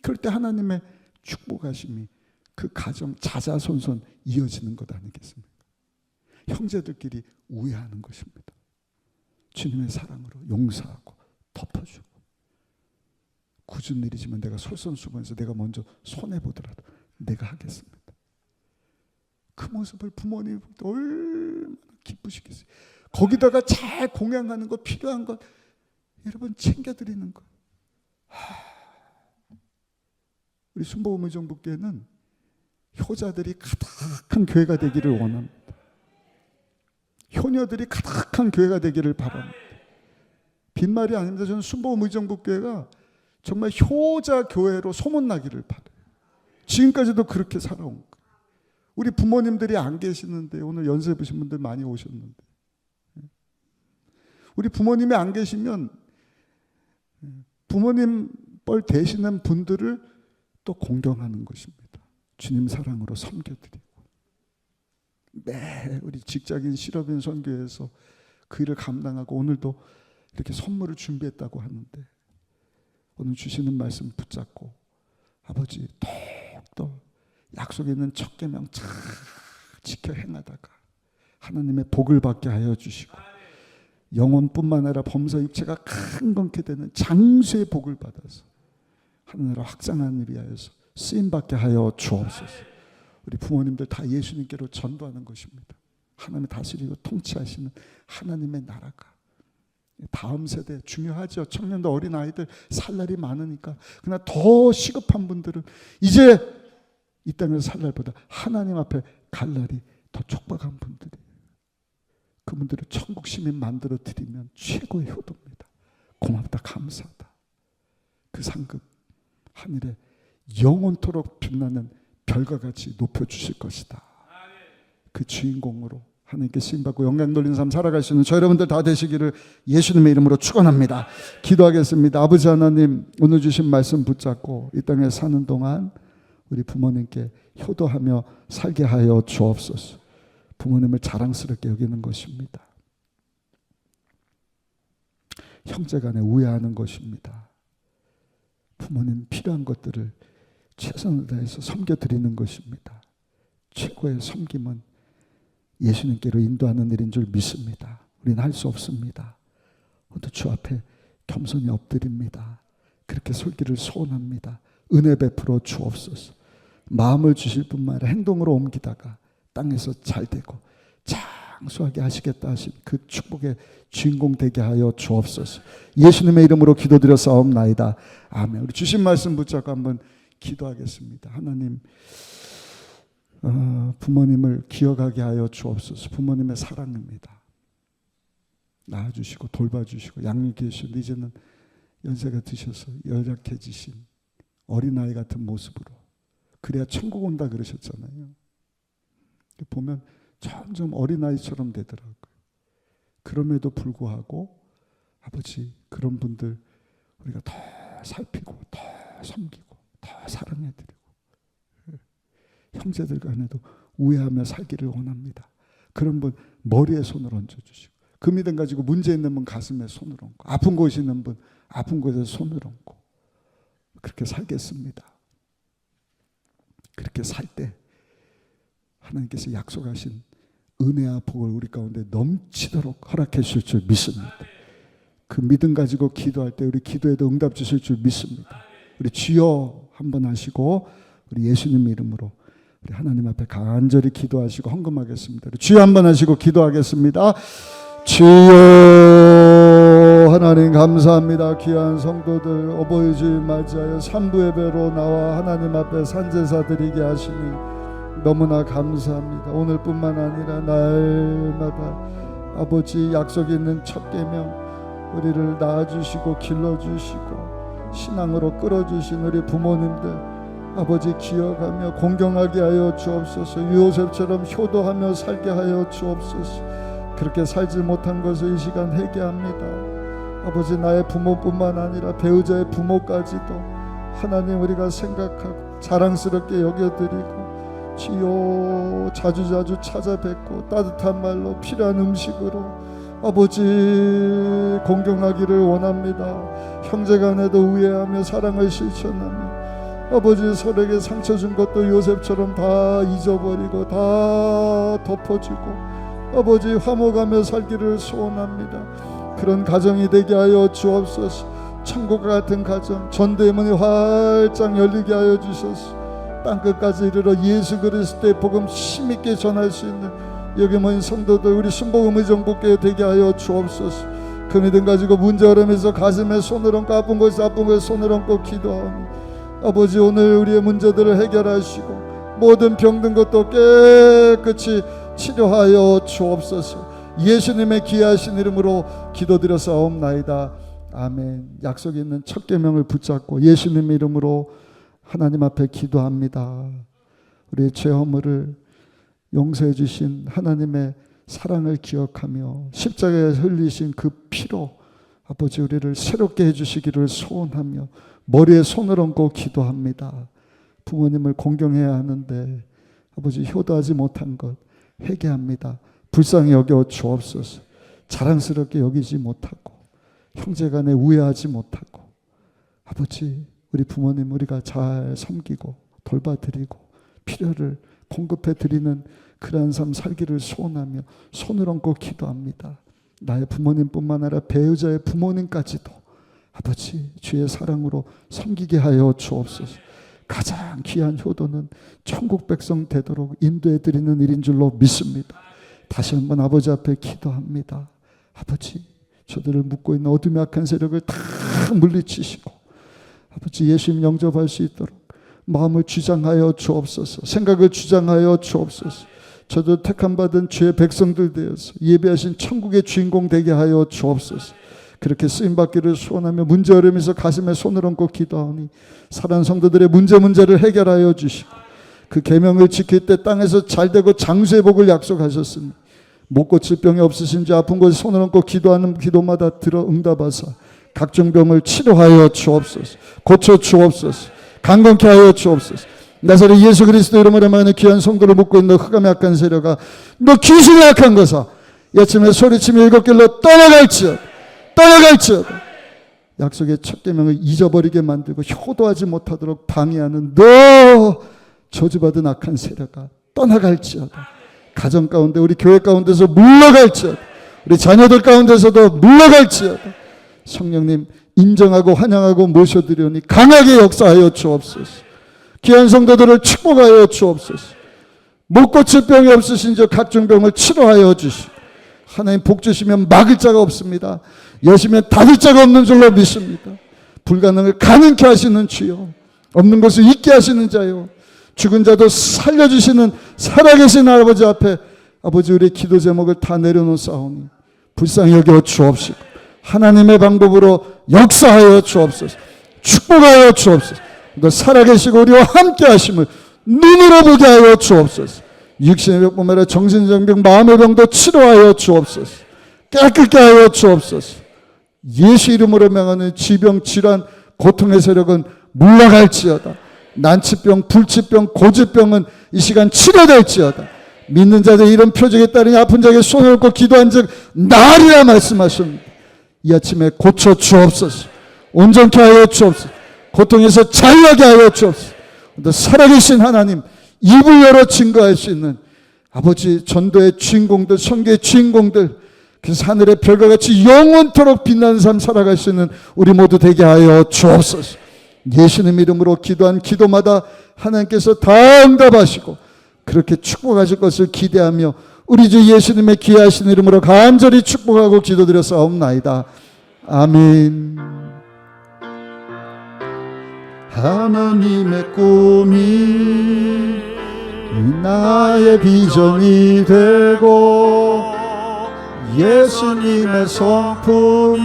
그럴 때 하나님의 축복하심이 그 가정 자자손손 이어지는 것 아니겠습니까? 형제들끼리 우애하는 것입니다. 주님의 사랑으로 용서하고 덮어주고, 굳은 일이지만 내가 솔선수범해서 내가 먼저 손해보더라도 내가 하겠습니다. 그 모습을 부모님이 볼 때 얼마나 기쁘시겠어요. 거기다가 잘 공양하는 것, 필요한 것 여러분 챙겨드리는 것. 우리 순복음의정부교회는 효자들이 가득한 교회가 되기를 원합니다. 효녀들이 가득한 교회가 되기를 바랍니다. 빈말이 아닙니다. 저는 순복음의정부교회가 정말 효자 교회로 소문나기를 바라요. 지금까지도 그렇게 살아온 거예요. 우리 부모님들이 안 계시는데, 오늘 연세 보신 분들 많이 오셨는데, 우리 부모님이 안 계시면 부모님 뻘 되시는 분들을 또 공경하는 것입니다. 주님 사랑으로 섬겨드리고, 매 우리 직장인 실업인 선교에서 그 일을 감당하고 오늘도 이렇게 선물을 준비했다고 하는데, 오늘 주시는 말씀 붙잡고 아버지 톡톡 약속에 있는 첫 계명 잘 지켜 행하다가 하나님의 복을 받게 하여 주시고, 영혼뿐만 아니라 범사 육체가 강건케 되는 장수의 복을 받아서 하늘나라 확장하는 일을 위하여서 쓰임받게 하여 주옵소서. 우리 부모님들 다 예수님께로 전도하는 것입니다. 하나님이 다스리고 통치하시는 하나님의 나라가 다음 세대 중요하죠. 청년들, 어린아이들 살 날이 많으니까. 그러나 더 시급한 분들은 이제 이 땅에서 살 날보다 하나님 앞에 갈 날이 더 촉박한 분들이에요. 그분들을 천국 시민 만들어 드리면 최고의 효도입니다. 고맙다, 감사하다. 그 상급 하늘에 영원토록 빛나는 별과 같이 높여주실 것이다. 그 주인공으로 하나님께 쓰임받고 영광 돌리는 삶 살아갈 수 있는 저 여러분들 다 되시기를 예수님의 이름으로 축원합니다. 기도하겠습니다. 아버지 하나님, 오늘 주신 말씀 붙잡고 이 땅에 사는 동안 우리 부모님께 효도하며 살게 하여 주옵소서. 부모님을 자랑스럽게 여기는 것입니다. 형제간에 우애하는 것입니다. 부모님 필요한 것들을 최선을 다해서 섬겨드리는 것입니다. 최고의 섬김은 예수님께로 인도하는 일인 줄 믿습니다. 우리는 할 수 없습니다. 오늘 주 앞에 겸손히 엎드립니다. 그렇게 솔기를 소원합니다. 은혜 베풀어 주옵소서. 마음을 주실 뿐만 아니라 행동으로 옮기다가 땅에서 잘되고 장수하게 하시겠다 하신 그 축복의 주인공 되게 하여 주옵소서. 예수님의 이름으로 기도드려 싸움나이다. 아멘. 우리 주신 말씀 붙잡고 한번 기도하겠습니다. 하나님, 부모님을 기억하게 하여 주옵소서. 부모님의 사랑입니다. 낳아주시고 돌봐주시고 양육해 주시고 이제는 연세가 드셔서 연약해지신 어린아이 같은 모습으로, 그래야 천국 온다 그러셨잖아요. 보면 점점 어린아이처럼 되더라고요. 그럼에도 불구하고 아버지, 그런 분들 우리가 더 살피고 더 섬기고 더 사랑해드리고 형제들 간에도 우애하며 살기를 원합니다. 그런 분 머리에 손을 얹어주시고, 그 믿음 가지고 문제 있는 분 가슴에 손을 얹고, 아픈 곳이 있는 분 아픈 곳에 손을 얹고 그렇게 살겠습니다. 그렇게 살 때 하나님께서 약속하신 은혜와 복을 우리 가운데 넘치도록 허락해 주실 줄 믿습니다. 그 믿음 가지고 기도할 때 우리 기도에도 응답 주실 줄 믿습니다. 우리 주여 한번 하시고 우리 예수님 이름으로 우리 하나님 앞에 간절히 기도하시고 헌금하겠습니다. 주여 한번 하시고 기도하겠습니다. 주여 하나님 감사합니다. 귀한 성도들 어버이 주일 맞이하여 3부 예배로 나와 하나님 앞에 산제사 드리게 하시니 너무나 감사합니다. 오늘뿐만 아니라 날마다 아버지 약속 있는 첫 계명 우리를 낳아주시고 길러주시고 신앙으로 끌어주신 우리 부모님들 아버지 기억하며 공경하게 하여 주옵소서. 요셉처럼 효도하며 살게 하여 주옵소서. 그렇게 살지 못한 것을 이 시간 회개합니다. 아버지, 나의 부모뿐만 아니라 배우자의 부모까지도 하나님 우리가 생각하고 자랑스럽게 여겨드리고 주여 자주자주 찾아뵙고 따뜻한 말로 필요한 음식으로 아버지 공경하기를 원합니다. 형제간에도 우애하며 사랑을 실천하며 아버지 서로에게 상처 준 것도 요셉처럼 다 잊어버리고 다 덮어주고 아버지 화목하며 살기를 소원합니다. 그런 가정이 되게 하여 주옵소서. 천국과 같은 가정, 전도의 문이 활짝 열리게 하여 주소서. 땅끝까지 이르러 예수 그리스도의 복음 힘있게 전할 수 있는 여기 모인 성도들 우리 순복음 의정복교회 되게 하여 주옵소서. 그 믿음 가지고 문제 어려면서 가슴에 손을 얹고 아픈 것을 손을 얹고 기도하오니 아버지, 오늘 우리의 문제들을 해결하시고 모든 병든 것도 깨끗이 치료하여 주옵소서. 예수님의 귀하신 이름으로 기도드려사옵나이다. 아멘. 약속이 있는 첫 계명을 붙잡고 예수님의 이름으로 하나님 앞에 기도합니다. 우리의 죄 허물을 용서해 주신 하나님의 사랑을 기억하며 십자가에 흘리신 그 피로 아버지 우리를 새롭게 해주시기를 소원하며 머리에 손을 얹고 기도합니다. 부모님을 공경해야 하는데 아버지 효도하지 못한 것 회개합니다. 불쌍히 여겨 주옵소서. 자랑스럽게 여기지 못하고 형제간에 우애하지 못하고 아버지 우리 부모님 우리가 잘 섬기고 돌봐드리고 필요를 공급해 드리는 그러한 삶 살기를 소원하며 손을 얹고 기도합니다. 나의 부모님뿐만 아니라 배우자의 부모님까지도 아버지 주의 사랑으로 섬기게 하여 주옵소서. 가장 귀한 효도는 천국 백성 되도록 인도해 드리는 일인 줄로 믿습니다. 다시 한번 아버지 앞에 기도합니다. 아버지, 저들을 묶고 있는 어둠의 악한 세력을 다 물리치시고 아버지 예수님 영접할 수 있도록 마음을 주장하여 주옵소서. 생각을 주장하여 주옵소서. 저도 택함받은 주의 백성들 되어서 예배하신 천국의 주인공 되게 하여 주옵소서. 그렇게 쓰임받기를 소원하며 문제 어려면서 가슴에 손을 얹고 기도하오니 사랑하는 성도들의 문제를 해결하여 주시고 그 계명을 지킬 때 땅에서 잘되고 장수의 복을 약속하셨으니 못 고칠 병이 없으신지 아픈 곳에 손을 얹고 기도하는 기도마다 들어 응답하사 각종 병을 치료하여 주옵소서. 고쳐 주옵소서. 강건케 하여 주옵소서. 나사렛 예수 그리스도 이름으로 말하는 귀한 성도를 묶고 있는 흑암의 악한 세력아, 너 귀신의 악한 것아, 이 아침에 소리치며 일곱 길로 떠나갈지어다. 약속의 첫 계명을 잊어버리게 만들고 효도하지 못하도록 방해하는 너 저주받은 악한 세력아, 떠나갈지어다. 가정 가운데 우리 교회 가운데서 물러갈지어다. 우리 자녀들 가운데서도 물러갈지어다. 성령님 인정하고 환영하고 모셔드리오니 강하게 역사하여 주옵소서. 귀한 성도들을 축복하여 주옵소서. 못 고칠 병이 없으신 저 각종 병을 치료하여 주시고 하나님 복 주시면 막을 자가 없습니다. 여시면 닫을 자가 없는 줄로 믿습니다. 불가능을 가능케 하시는 주여, 없는 것을 있게 하시는 자요, 죽은 자도 살려주시는 살아계신 아버지 앞에 아버지 우리의 기도 제목을 다 내려놓사오니 불쌍히 여겨 주옵시고 하나님의 방법으로 역사하여 주옵소서. 축복하여 주옵소서. 너 살아계시고 우리와 함께 하심을 눈으로 보게 하여 주옵소서. 육신의 병뿐만 아니라 정신적 병, 마음의 병도 치료하여 주옵소서. 깨끗게 하여 주옵소서. 예수 이름으로 명하는 지병, 질환, 고통의 세력은 물러갈지어다. 난치병, 불치병, 고지병은 이 시간 치료될지어다. 믿는 자들 이런 표적에 따르니 아픈 자에게 손을 얹고 기도한 즉 나으리라 말씀하십니다. 이 아침에 고쳐 주옵소서. 온전케 하여 주옵소서. 고통에서 자유하게 하여 주옵소서. 살아계신 하나님, 입을 열어 증거할 수 있는 아버지 전도의 주인공들, 선교의 주인공들, 그래서 하늘의 별과 같이 영원토록 빛나는 삶 살아갈 수 있는 우리 모두 되게 하여 주옵소서. 예수님 이름으로 기도한 기도마다 하나님께서 다 응답하시고 그렇게 축복하실 것을 기대하며 우리 주 예수님의 귀하신 이름으로 간절히 축복하고 기도드렸사옵나이다. 아멘. 하나님의 꿈이 나의 비전이 되고 예수님의 성품이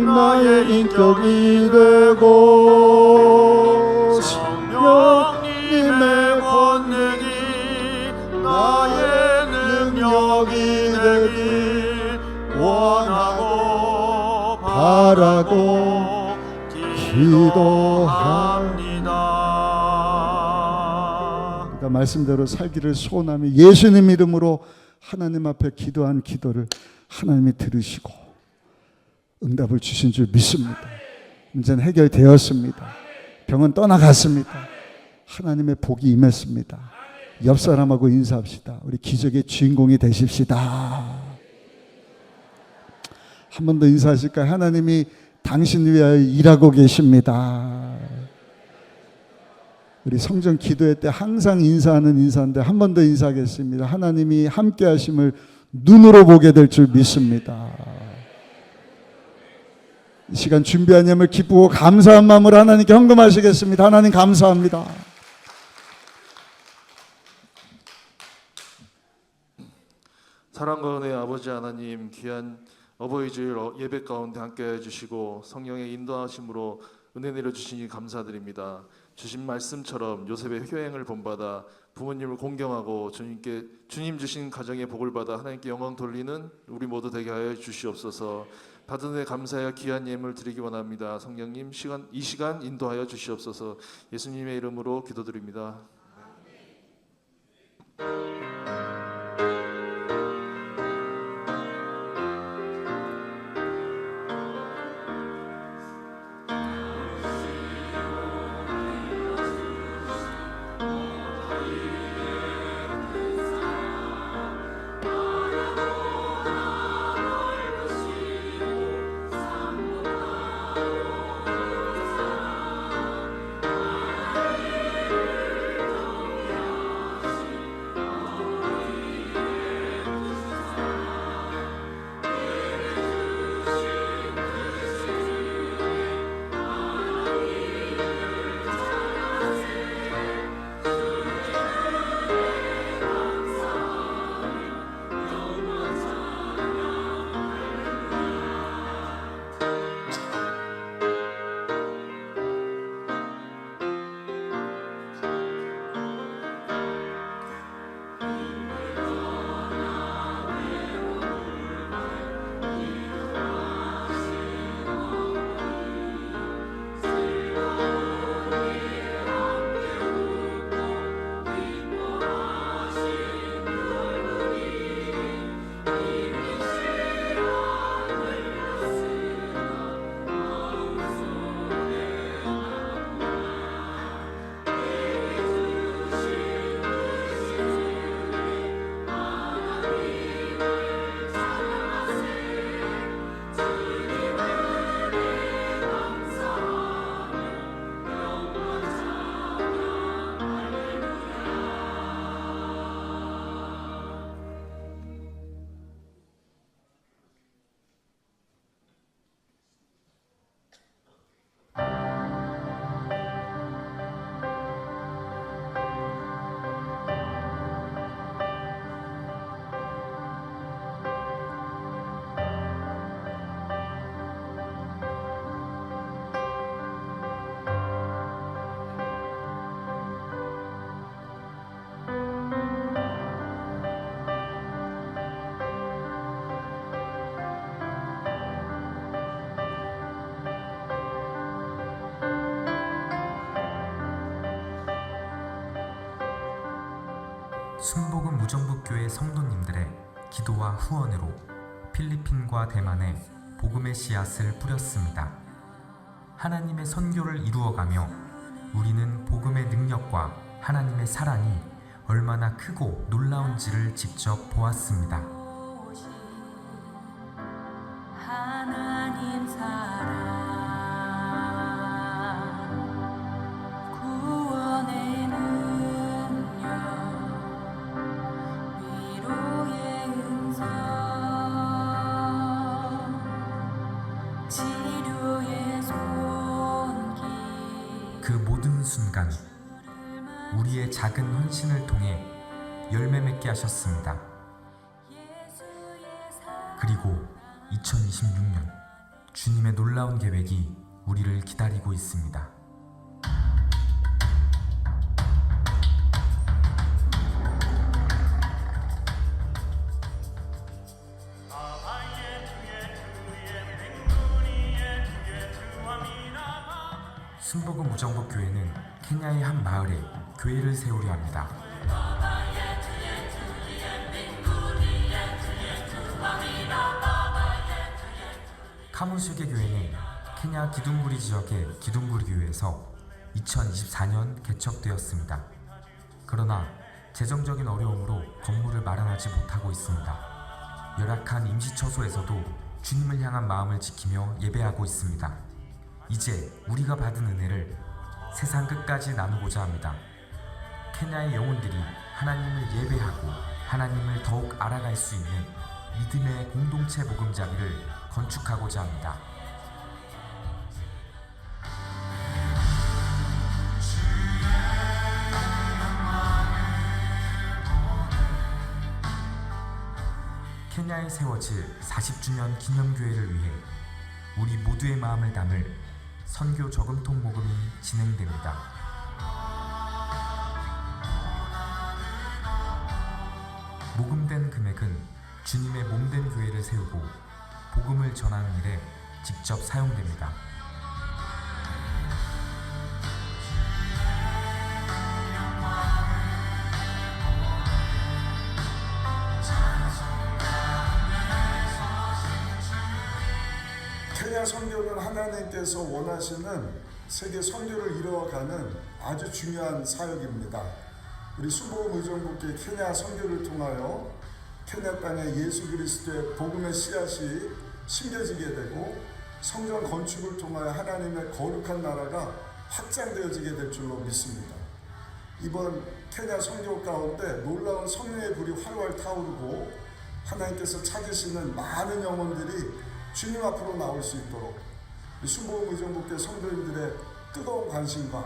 나의 인격이 되고 성령님의 권능이 나의 능력이 하라고 기도합니다. 그러니까 말씀대로 살기를 소원하며 예수님 이름으로 하나님 앞에 기도한 기도를 하나님이 들으시고 응답을 주신 줄 믿습니다. 문제는 해결되었습니다. 병은 떠나갔습니다. 하나님의 복이 임했습니다. 옆 사람하고 인사합시다. 우리 기적의 주인공이 되십시다. 한 번 더 인사하실까요? 하나님이 당신 위하여 일하고 계십니다. 우리 성전 기도회 때 항상 인사하는 인사인데 한 번 더 인사하겠습니다. 하나님이 함께 하심을 눈으로 보게 될 줄 믿습니다. 이 시간 준비한 예물 기쁘고 감사한 마음으로 하나님께 헌금하시겠습니다. 하나님 감사합니다. 사랑과 은혜의 아버지 하나님, 귀한 어버이 주일 예배 가운데 함께해 주시고 성령의 인도하심으로 은혜 내려주시니 감사드립니다. 주신 말씀처럼 요셉의 효행을 본받아 부모님을 공경하고 주님 주신 가정의 복을 받아 하나님께 영광 돌리는 우리 모두 되게 하여 주시옵소서. 받은 은혜 감사하여 귀한 예물 드리기 원합니다. 성령님 이 시간 인도하여 주시옵소서. 예수님의 이름으로 기도드립니다. 순복음 무정부교회 성도님들의 기도와 후원으로 필리핀과 대만에 복음의 씨앗을 뿌렸습니다. 하나님의 선교를 이루어가며 우리는 복음의 능력과 하나님의 사랑이 얼마나 크고 놀라운지를 직접 보았습니다. 하나님 사랑 구원의 능력 위로의 은성 치료의 손길 그 모든 순간 우리의 작은 헌신을 통해 열매 맺게 하셨습니다. 그리고 2026년 주님의 놀라운 계획이 우리를 기다리고 있습니다. 순복음 무정복 교회는 케냐의 한 마을에 교회를 세우려 합니다. 카무슈게 교회는 케냐 기둥구리 지역의 기둥구리 교회에서 2024년 개척되었습니다. 그러나 재정적인 어려움으로 건물을 마련하지 못하고 있습니다. 열악한 임시처소에서도 주님을 향한 마음을 지키며 예배하고 있습니다. 이제 우리가 받은 은혜를 세상 끝까지 나누고자 합니다. 케냐의 영혼들이 하나님을 예배하고 하나님을 더욱 알아갈 수 있는 믿음의 공동체 보금자리를 건축하고자 합니다. 케냐에 세워질 40주년 기념교회를 위해 우리 모두의 마음을 담을 선교 저금통 모금이 진행됩니다. 모금된 금액은 주님의 몸된 교회를 세우고 복음을 전하는 일에 직접 사용됩니다. 케냐 선교는 하나님께서 원하시는 세계 선교를 이루어가는 아주 중요한 사역입니다. 우리 순복음 의정부교회 케냐 선교를 통하여 케냐 땅에 예수 그리스도의 복음의 씨앗이 심겨지게 되고 성전 건축을 통하여 하나님의 거룩한 나라가 확장되어지게 될 줄로 믿습니다. 이번 케냐 선교 가운데 놀라운 성령의 불이 활활 타오르고 하나님께서 찾으시는 많은 영혼들이 주님 앞으로 나올 수 있도록 순복음 의정부교회 성도님들의 뜨거운 관심과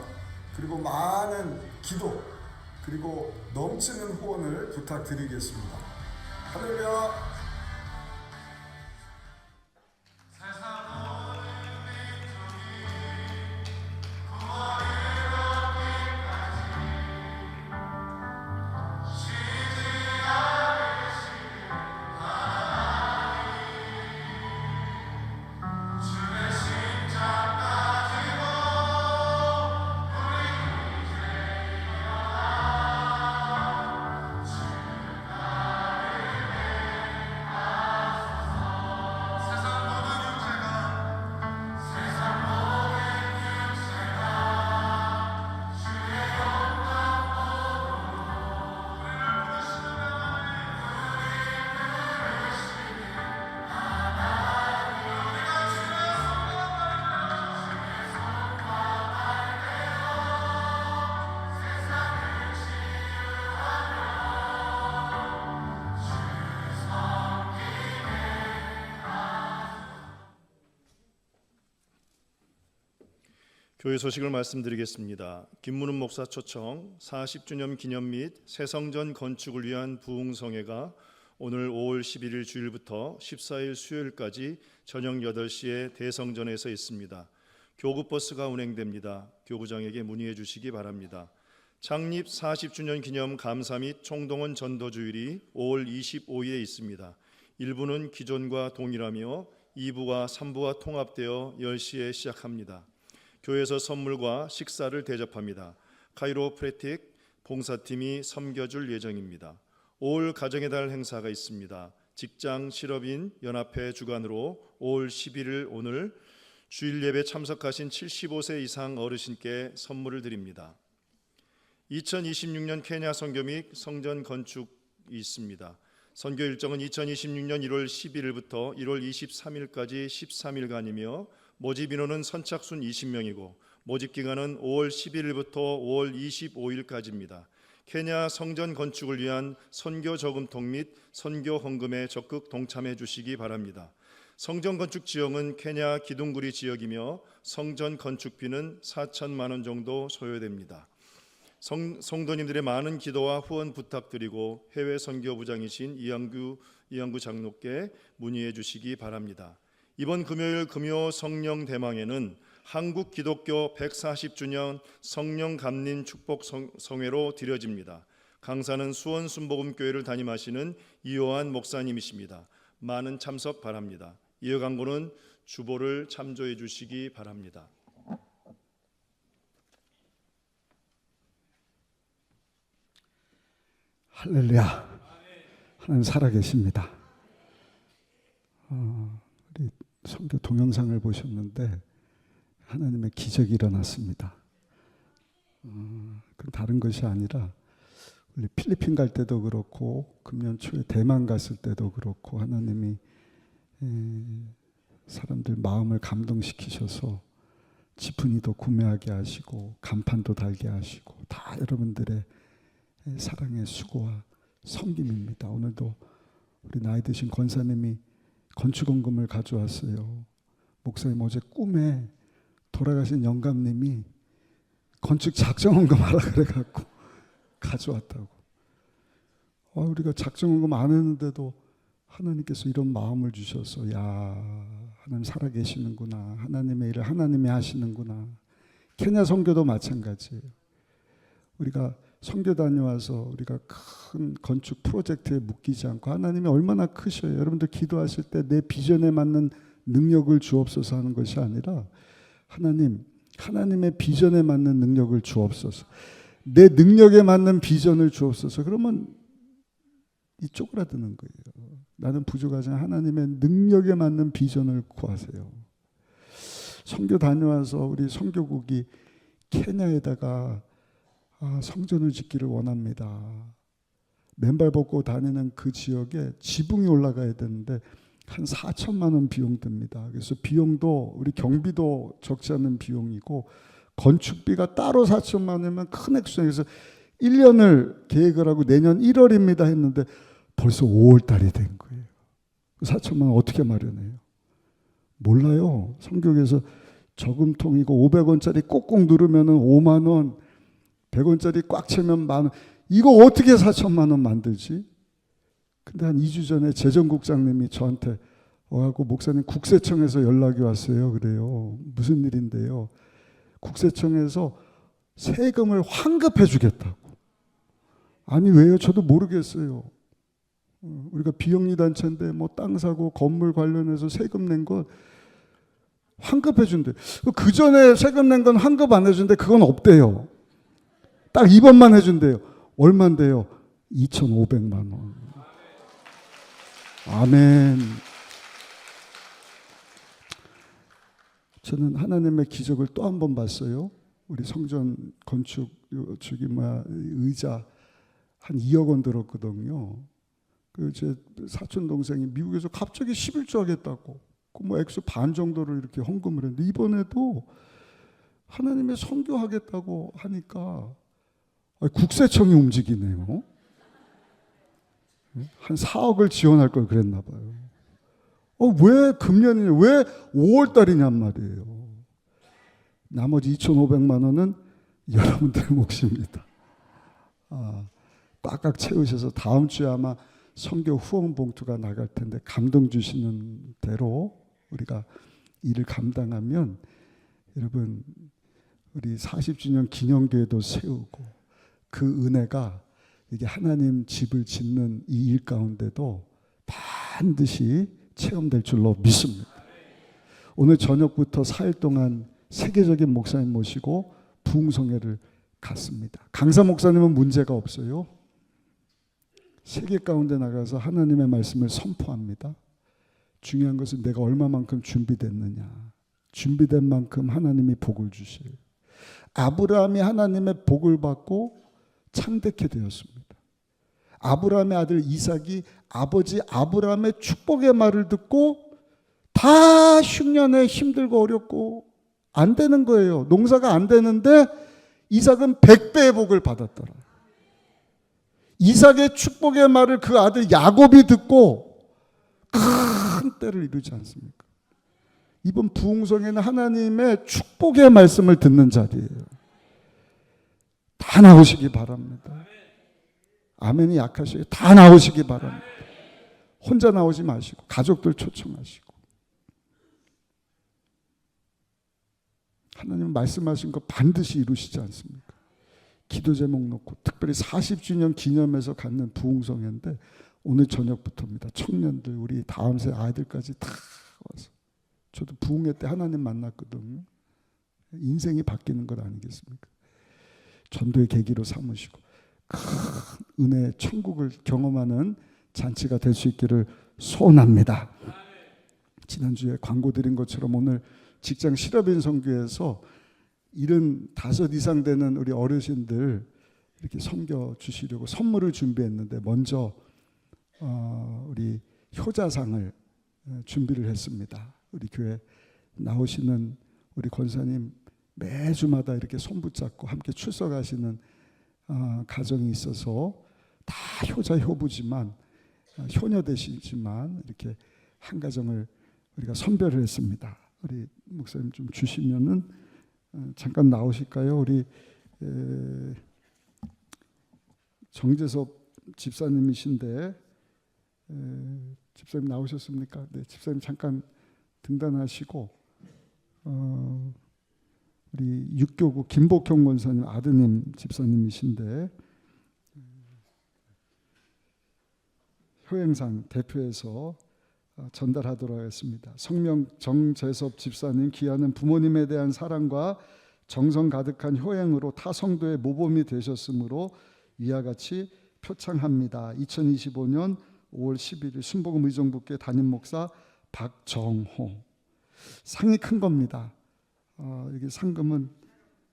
그리고 많은 기도 그리고 넘치는 후원을 부탁드리겠습니다. 할렐루야. 교회 소식을 말씀드리겠습니다. 김문훈 목사 초청 40주년 기념 및 새성전 건축을 위한 부흥성회가 오늘 5월 11일 주일부터 14일 수요일까지 저녁 8시에 대성전에서 있습니다. 교구버스가 운행됩니다. 교구장에게 문의해 주시기 바랍니다. 창립 40주년 기념 감사 및 총동원 전도주일이 5월 25일에 있습니다. 1부는 기존과 동일하며 2부와 3부와 통합되어 10시에 시작합니다. 교회에서 선물과 식사를 대접합니다. 카이로프래틱 봉사팀이 섬겨줄 예정입니다. 5월 가정의 달 행사가 있습니다. 직장 실업인 연합회 주관으로 5월 11일 오늘 주일 예배 참석하신 75세 이상 어르신께 선물을 드립니다. 2026년 케냐 선교 및 성전 건축이 있습니다. 선교 일정은 2026년 1월 11일부터 1월 23일까지 13일간이며 모집 인원은 선착순 20명이고 모집 기간은 5월 11일부터 5월 25일까지입니다. 케냐 성전 건축을 위한 선교 저금통 및 선교 헌금에 적극 동참해 주시기 바랍니다. 성전 건축 지역은 케냐 기둥구리 지역이며 성전 건축비는 4천만 원 정도 소요됩니다. 성도님들의 많은 기도와 후원 부탁드리고 해외 선교부장이신 이양구 장로께 문의해 주시기 바랍니다. 이번 금요일 금요 성령 대망에는 한국 기독교 140주년 성령 감림 축복 성회로 드려집니다. 강사는 수원 순복음교회를 담임하시는 이호한 목사님이십니다. 많은 참석 바랍니다. 이어 강고는 주보를 참조해 주시기 바랍니다. 할렐루야. 하나님 살아계십니다. 우리 선교 동영상을 보셨는데 하나님의 기적이 일어났습니다. 그건 다른 것이 아니라 우리 필리핀 갈 때도 그렇고 금년 초에 대만 갔을 때도 그렇고 하나님이 사람들 마음을 감동시키셔서 지푸니도 구매하게 하시고 간판도 달게 하시고 다 여러분들의 사랑의 수고와 섬김입니다. 오늘도 우리 나이 드신 권사님이 건축원금을 가져왔어요. 목사님 어제 꿈에 돌아가신 영감님이 건축 작정원금 하라 그래갖고 가져왔다고. 우리가 작정원금 안 했는데도 하나님께서 이런 마음을 주셔서 야, 하나님 살아계시는구나. 하나님의 일을 하나님이 하시는구나. 케냐 선교도 마찬가지예요. 우리가 선교 다녀와서 우리가 큰 건축 프로젝트에 묶이지 않고 하나님이 얼마나 크셔요. 여러분들 기도하실 때 내 비전에 맞는 능력을 주옵소서 하는 것이 아니라 하나님의 비전에 맞는 능력을 주옵소서. 내 능력에 맞는 비전을 주옵소서. 그러면 이 쪼그라드는 거예요. 나는 부족하지만 하나님의 능력에 맞는 비전을 구하세요. 선교 다녀와서 우리 선교국이 케냐에다가 성전을 짓기를 원합니다. 맨발 벗고 다니는 그 지역에 지붕이 올라가야 되는데 한 4천만 원 비용 듭니다. 그래서 비용도 우리 경비도 적지 않은 비용이고 건축비가 따로 4천만 원이면 큰 액수예요. 그래서 1년을 계획을 하고 내년 1월입니다 했는데 벌써 5월 달이 된 거예요. 4천만 원 어떻게 마련해요? 몰라요. 성경에서 저금통이고 500원짜리 꼭꼭 누르면 5만 원, 100원짜리 꽉 채면 만 원. 이거 어떻게 4천만 원 만들지? 근데 한 2주 전에 재정국장님이 저한테 와갖고 목사님 국세청에서 연락이 왔어요. 그래요. 무슨 일인데요? 국세청에서 세금을 환급해 주겠다고. 아니 왜요? 저도 모르겠어요. 우리가 비영리 단체인데 뭐 땅 사고 건물 관련해서 세금 낸 건 환급해 준대. 그 전에 세금 낸 건 환급 안 해준대. 그건 없대요. 딱 이번만 해준대요. 얼마인데요? 2,500만 원. 아멘. 저는 하나님의 기적을 또 한 번 봤어요. 우리 성전 건축 의자 한 2억 원 들었거든요. 제 사촌 동생이 미국에서 갑자기 11조 하겠다고 뭐 액수 반 정도를 이렇게 헌금을 했는데 이번에도 하나님의 선교하겠다고 하니까 국세청이 움직이네요. 한 4억을 지원할 걸 그랬나 봐요. 왜 금년이냐, 왜 5월 달이냔 말이에요. 나머지 2,500만 원은 여러분들의 몫입니다. 꽉꽉 채우셔서 다음 주에 아마 선교 후원 봉투가 나갈 텐데 감동 주시는 대로 우리가 일을 감당하면 여러분 우리 40주년 기념교회도 세우고 그 은혜가 이게 하나님 집을 짓는 이 일 가운데도 반드시 체험될 줄로 믿습니다. 오늘 저녁부터 4일 동안 세계적인 목사님 모시고 부흥성회를 갔습니다. 강사 목사님은 문제가 없어요. 세계 가운데 나가서 하나님의 말씀을 선포합니다. 중요한 것은 내가 얼마만큼 준비됐느냐. 준비된 만큼 하나님이 복을 주셔요. 아브라함이 하나님의 복을 받고 창대케 되었습니다. 아브라함의 아들 이삭이 아버지 아브라함의 축복의 말을 듣고 다 흉년에 힘들고 어렵고 안 되는 거예요. 농사가 안 되는데 이삭은 100배의 복을 받았더라. 이삭의 축복의 말을 그 아들 야곱이 듣고 큰 때를 이루지 않습니까? 이번 부흥성에는 하나님의 축복의 말씀을 듣는 자리예요. 다 나오시기 바랍니다. 아멘이 약하시고 다 나오시기 바랍니다. 혼자 나오지 마시고 가족들 초청하시고 하나님 말씀하신 거 반드시 이루시지 않습니까? 기도 제목 놓고 특별히 40주년 기념해서 갖는 부흥성회인데 오늘 저녁부터입니다. 청년들 우리 다음 세 아이들까지 다 와서 저도 부흥회 때 하나님 만났거든요. 인생이 바뀌는 것 아니겠습니까? 전도의 계기로 삼으시고 큰 은혜의 천국을 경험하는 잔치가 될 수 있기를 소원합니다. 지난주에 광고 드린 것처럼 오늘 직장 실업인 선교에서 75 이상 되는 우리 어르신들 이렇게 섬겨 주시려고 선물을 준비했는데 먼저 우리 효자상을 준비를 했습니다. 우리 교회 나오시는 우리 권사님 매주마다 이렇게 손 붙잡고 함께 출석하시는 가정이 있어서 다 효자 효부지만 효녀 되시지만 이렇게 한 가정을 우리가 선별을 했습니다. 우리 목사님 좀 주시면은 잠깐 나오실까요? 우리 정재섭 집사님이신데 집사님 나오셨습니까? 네, 집사님 잠깐 등단하시고 우리 육교구 김복형 권사님 아드님 집사님이신데 효행상 대표해서 전달하도록 하겠습니다. 성명 정재섭 집사님 귀하는 부모님에 대한 사랑과 정성 가득한 효행으로 타 성도의 모범이 되셨으므로 이와 같이 표창합니다. 2025년 5월 11일 순복음 의정부교회 담임 목사 박정호. 상이 큰 겁니다. 이게 상금은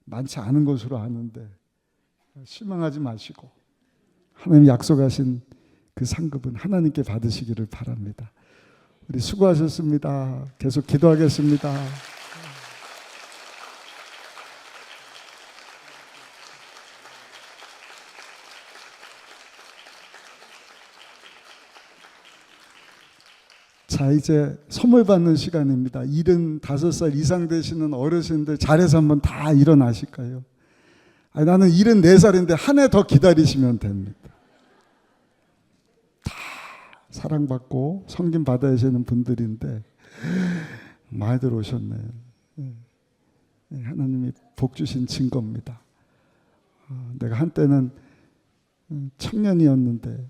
많지 않은 것으로 아는데 실망하지 마시고 하나님 약속하신 그 상급은 하나님께 받으시기를 바랍니다. 우리 수고하셨습니다. 계속 기도하겠습니다. 자, 이제 선물 받는 시간입니다. 75살 이상 되시는 어르신들 자리에서 한번 다 일어나실까요? 아니, 나는 74살인데 한 해 더 기다리시면 됩니다. 다 사랑받고 섬김 받아야 되는 분들인데 많이 들어오셨네요. 하나님이 복 주신 증거입니다. 내가 한때는 청년이었는데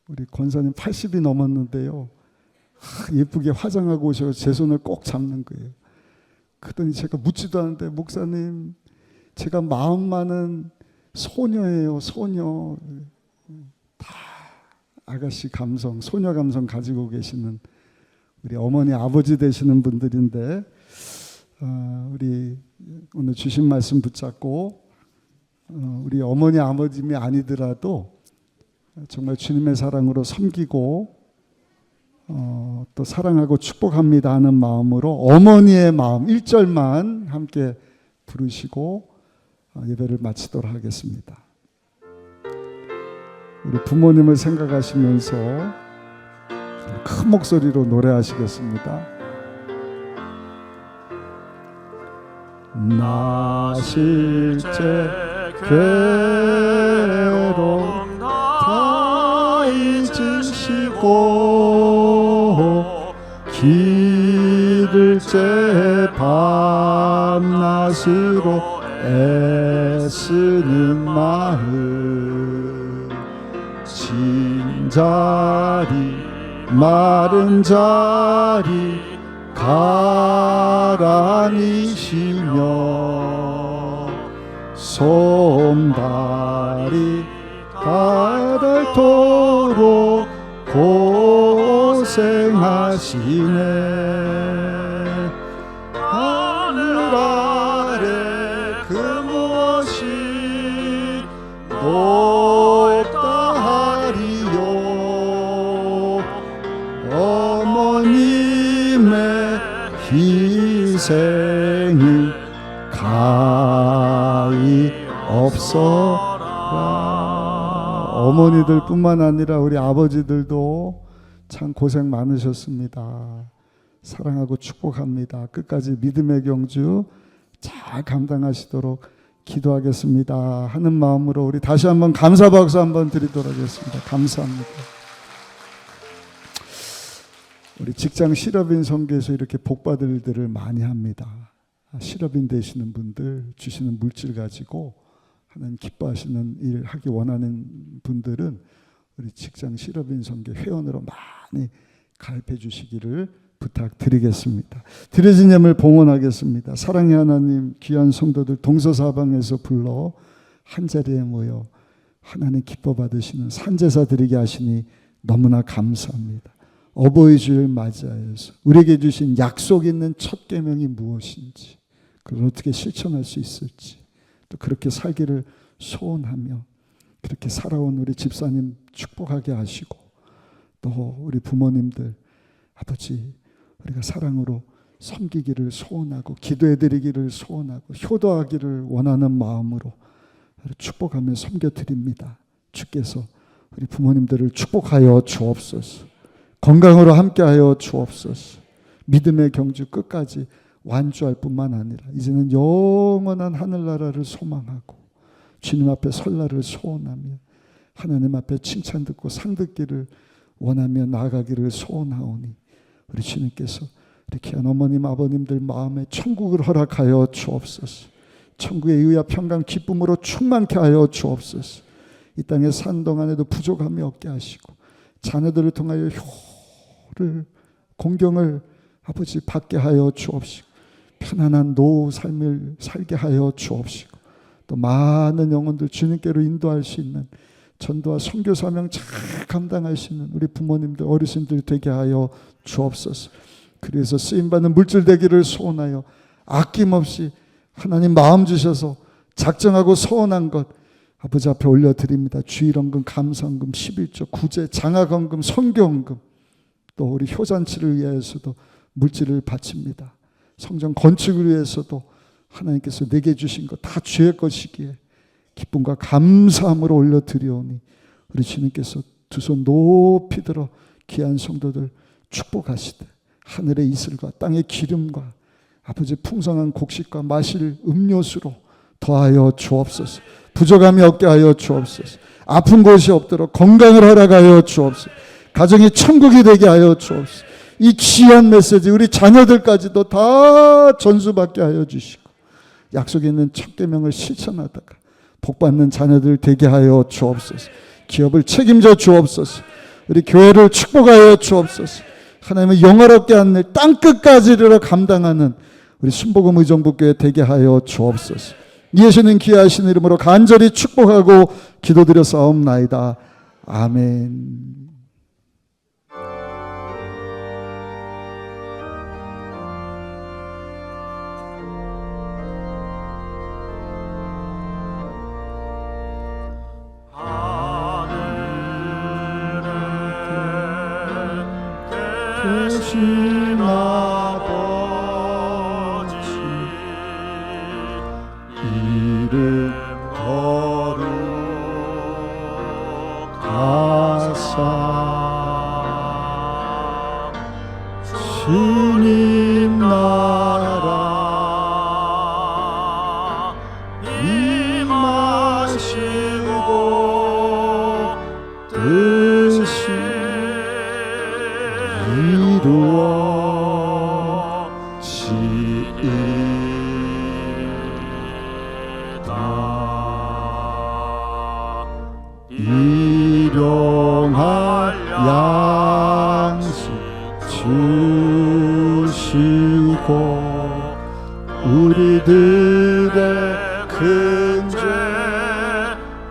우리 권사님 80이 넘었는데요. 예쁘게 화장하고 오셔서 제 손을 꼭 잡는 거예요. 그러더니 제가 묻지도 않은데 목사님 제가 마음 많은 소녀예요. 소녀. 다 아가씨 감성, 소녀 감성 가지고 계시는 우리 어머니 아버지 되시는 분들인데 우리 오늘 주신 말씀 붙잡고 우리 어머니 아버님이 아니더라도 정말 주님의 사랑으로 섬기고 또 사랑하고 축복합니다 하는 마음으로 어머니의 마음 1절만 함께 부르시고 예배를 마치도록 하겠습니다. 우리 부모님을 생각하시면서 큰 목소리로 노래하시겠습니다. 나 실제 괴로움 다 잊으시고 기들째 밤낮으로 애쓰는 마음 진자리 마른 자리 가라니시며 손발이 닿도록 고생하시네. 하늘 아래 그 무엇이 높다 하리요. 어머님의 희생이 가히 없어라. 어머니들 뿐만 아니라 우리 아버지들도 참 고생 많으셨습니다. 사랑하고 축복합니다. 끝까지 믿음의 경주 잘 감당하시도록 기도하겠습니다 하는 마음으로 우리 다시 한번 감사 박수 한번 드리도록 하겠습니다. 감사합니다. 우리 직장 실업인 선교에서 이렇게 복받을 일들을 많이 합니다. 실업인 되시는 분들 주시는 물질 가지고 하나님 기뻐하시는 일 하기 원하는 분들은 우리 직장 실업인 선교 회원으로 많이 가입해 주시기를 부탁드리겠습니다. 드려진 예물 봉헌하겠습니다. 사랑의 하나님 귀한 성도들 동서사방에서 불러 한자리에 모여 하나님 기뻐 받으시는 산제사 드리게 하시니 너무나 감사합니다. 어버이 주일 맞이하여서 우리에게 주신 약속 있는 첫 계명이 무엇인지, 그걸 어떻게 실천할 수 있을지, 또 그렇게 살기를 소원하며 그렇게 살아온 우리 집사님 축복하게 하시고, 또 우리 부모님들 아버지 우리가 사랑으로 섬기기를 소원하고 기도해드리기를 소원하고 효도하기를 원하는 마음으로 축복하며 섬겨드립니다. 주께서 우리 부모님들을 축복하여 주옵소서. 건강으로 함께하여 주옵소서. 믿음의 경주 끝까지 완주할 뿐만 아니라 이제는 영원한 하늘나라를 소망하고 주님 앞에 설날을 소원하며 하나님 앞에 칭찬 듣고 상 듣기를 원하며 나아가기를 소원하오니 우리 주님께서 우리 귀한 어머님 아버님들 마음에 천국을 허락하여 주옵소서. 천국의 의와 평강 기쁨으로 충만케 하여 주옵소서. 이 땅에 산 동안에도 부족함이 없게 하시고 자녀들을 통하여 효를 공경을 아버지 받게 하여 주옵시고 편안한 노후 삶을 살게 하여 주옵시고 또 많은 영혼들 주님께로 인도할 수 있는 전도와 선교 사명 잘 감당할 수 있는 우리 부모님들 어르신들 되게 하여 주옵소서. 그래서 쓰임받는 물질 되기를 소원하여 아낌없이 하나님 마음 주셔서 작정하고 소원한 것 아버지 앞에 올려드립니다. 주일헌금, 감사헌금, 11조, 구제, 장학헌금, 선교헌금, 또 우리 효잔치를 위해서도 물질을 바칩니다. 성전 건축을 위해서도 하나님께서 내게 주신 것 다 주의 것이기에 기쁨과 감사함으로 올려드리오니 우리 주님께서 두 손 높이 들어 귀한 성도들 축복하시되 하늘의 이슬과 땅의 기름과 아버지 풍성한 곡식과 마실 음료수로 더하여 주옵소서. 부족함이 없게 하여 주옵소서. 아픈 곳이 없도록 건강을 허락하여 주옵소서. 가정이 천국이 되게 하여 주옵소서. 이 귀한 메시지 우리 자녀들까지도 다 전수받게 하여 주시고 약속 있는 첫 계명을 실천하다가 복받는 자녀들 되게 하여 주옵소서. 기업을 책임져 주옵소서. 우리 교회를 축복하여 주옵소서. 하나님의 영화롭게 하는 일 땅끝까지 이르러 감당하는 우리 순복음 의정부교회 되게 하여 주옵소서. 예수님 귀하신 이름으로 간절히 축복하고 기도드려 싸움나이다. 아멘. 계신 아버지 이름 거룩하사 주님 나라 임하시고 뜻이 이루어지이다. 일용할 양식 주시고 우리들의 큰 죄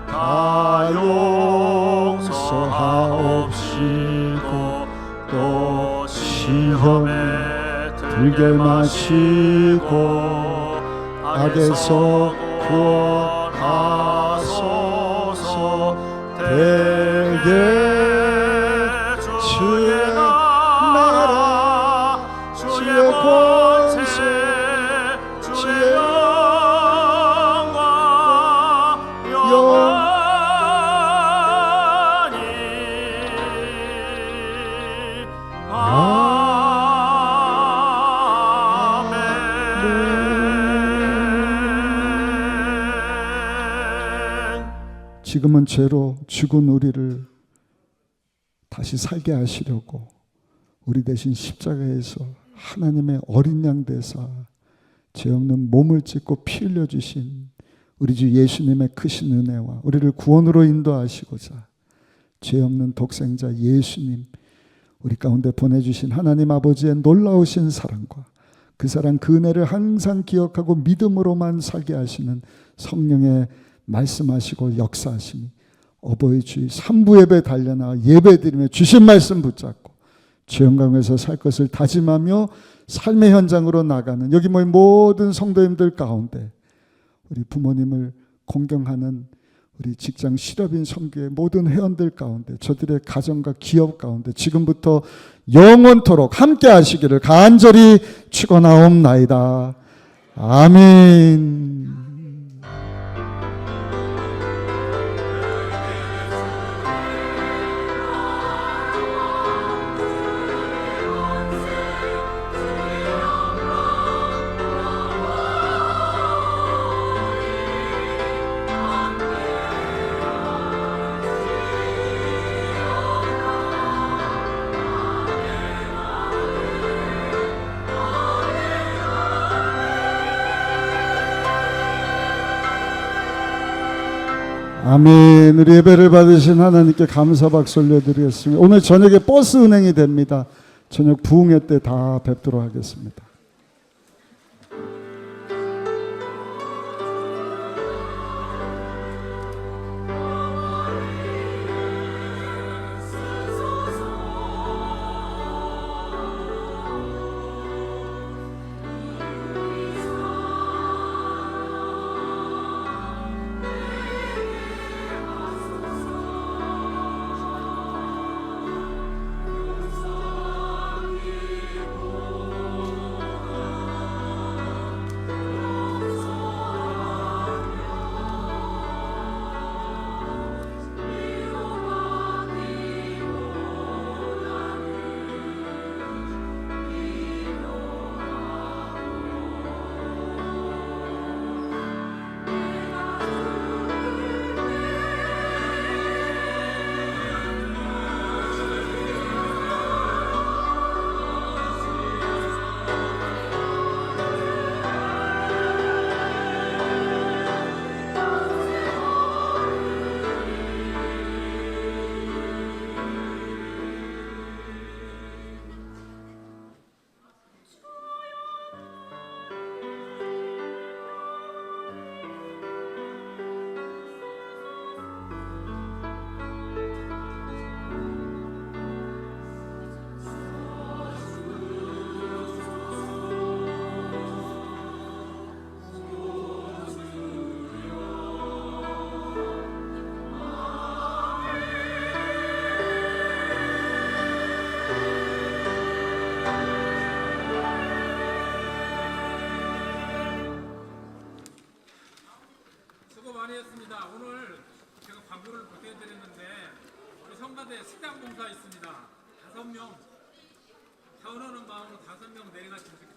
다 용서하옵시고 또 시험에 들게 마시고 악에서 구원하소서. 대개 주의 나라 주의 권세 주의 영광 영원히 지금은 죄로 죽은 우리를 다시 살게 하시려고 우리 대신 십자가에서 하나님의 어린 양 되사 죄 없는 몸을 찢고 피 흘려 주신 우리 주 예수님의 크신 은혜와 우리를 구원으로 인도하시고자 죄 없는 독생자 예수님 우리 가운데 보내주신 하나님 아버지의 놀라우신 사랑과 그 사랑 그 은혜를 항상 기억하고 믿음으로만 살게 하시는 성령의 말씀하시고 역사하시니 어버이 주일 3부 예배 달려나와 예배드리며 주신 말씀 붙잡고 주 영광에서 살 것을 다짐하며 삶의 현장으로 나가는 여기 모인 모든 성도님들 가운데 우리 부모님을 공경하는 우리 직장 실업인 선교의 모든 회원들 가운데 저들의 가정과 기업 가운데 지금부터 영원토록 함께 하시기를 간절히 축원하옵나이다. 아멘. 아멘. 우리 예배를 받으신 하나님께 감사 박수 올려드리겠습니다. 오늘 저녁에 버스 은행이 됩니다. 저녁 부흥회 때 다 뵙도록 하겠습니다. 오늘 제가 광고를 보태드렸는데 우리 성가대 식당 봉사 있습니다. 5명, 사원하는 마음으로 5명 내려가시면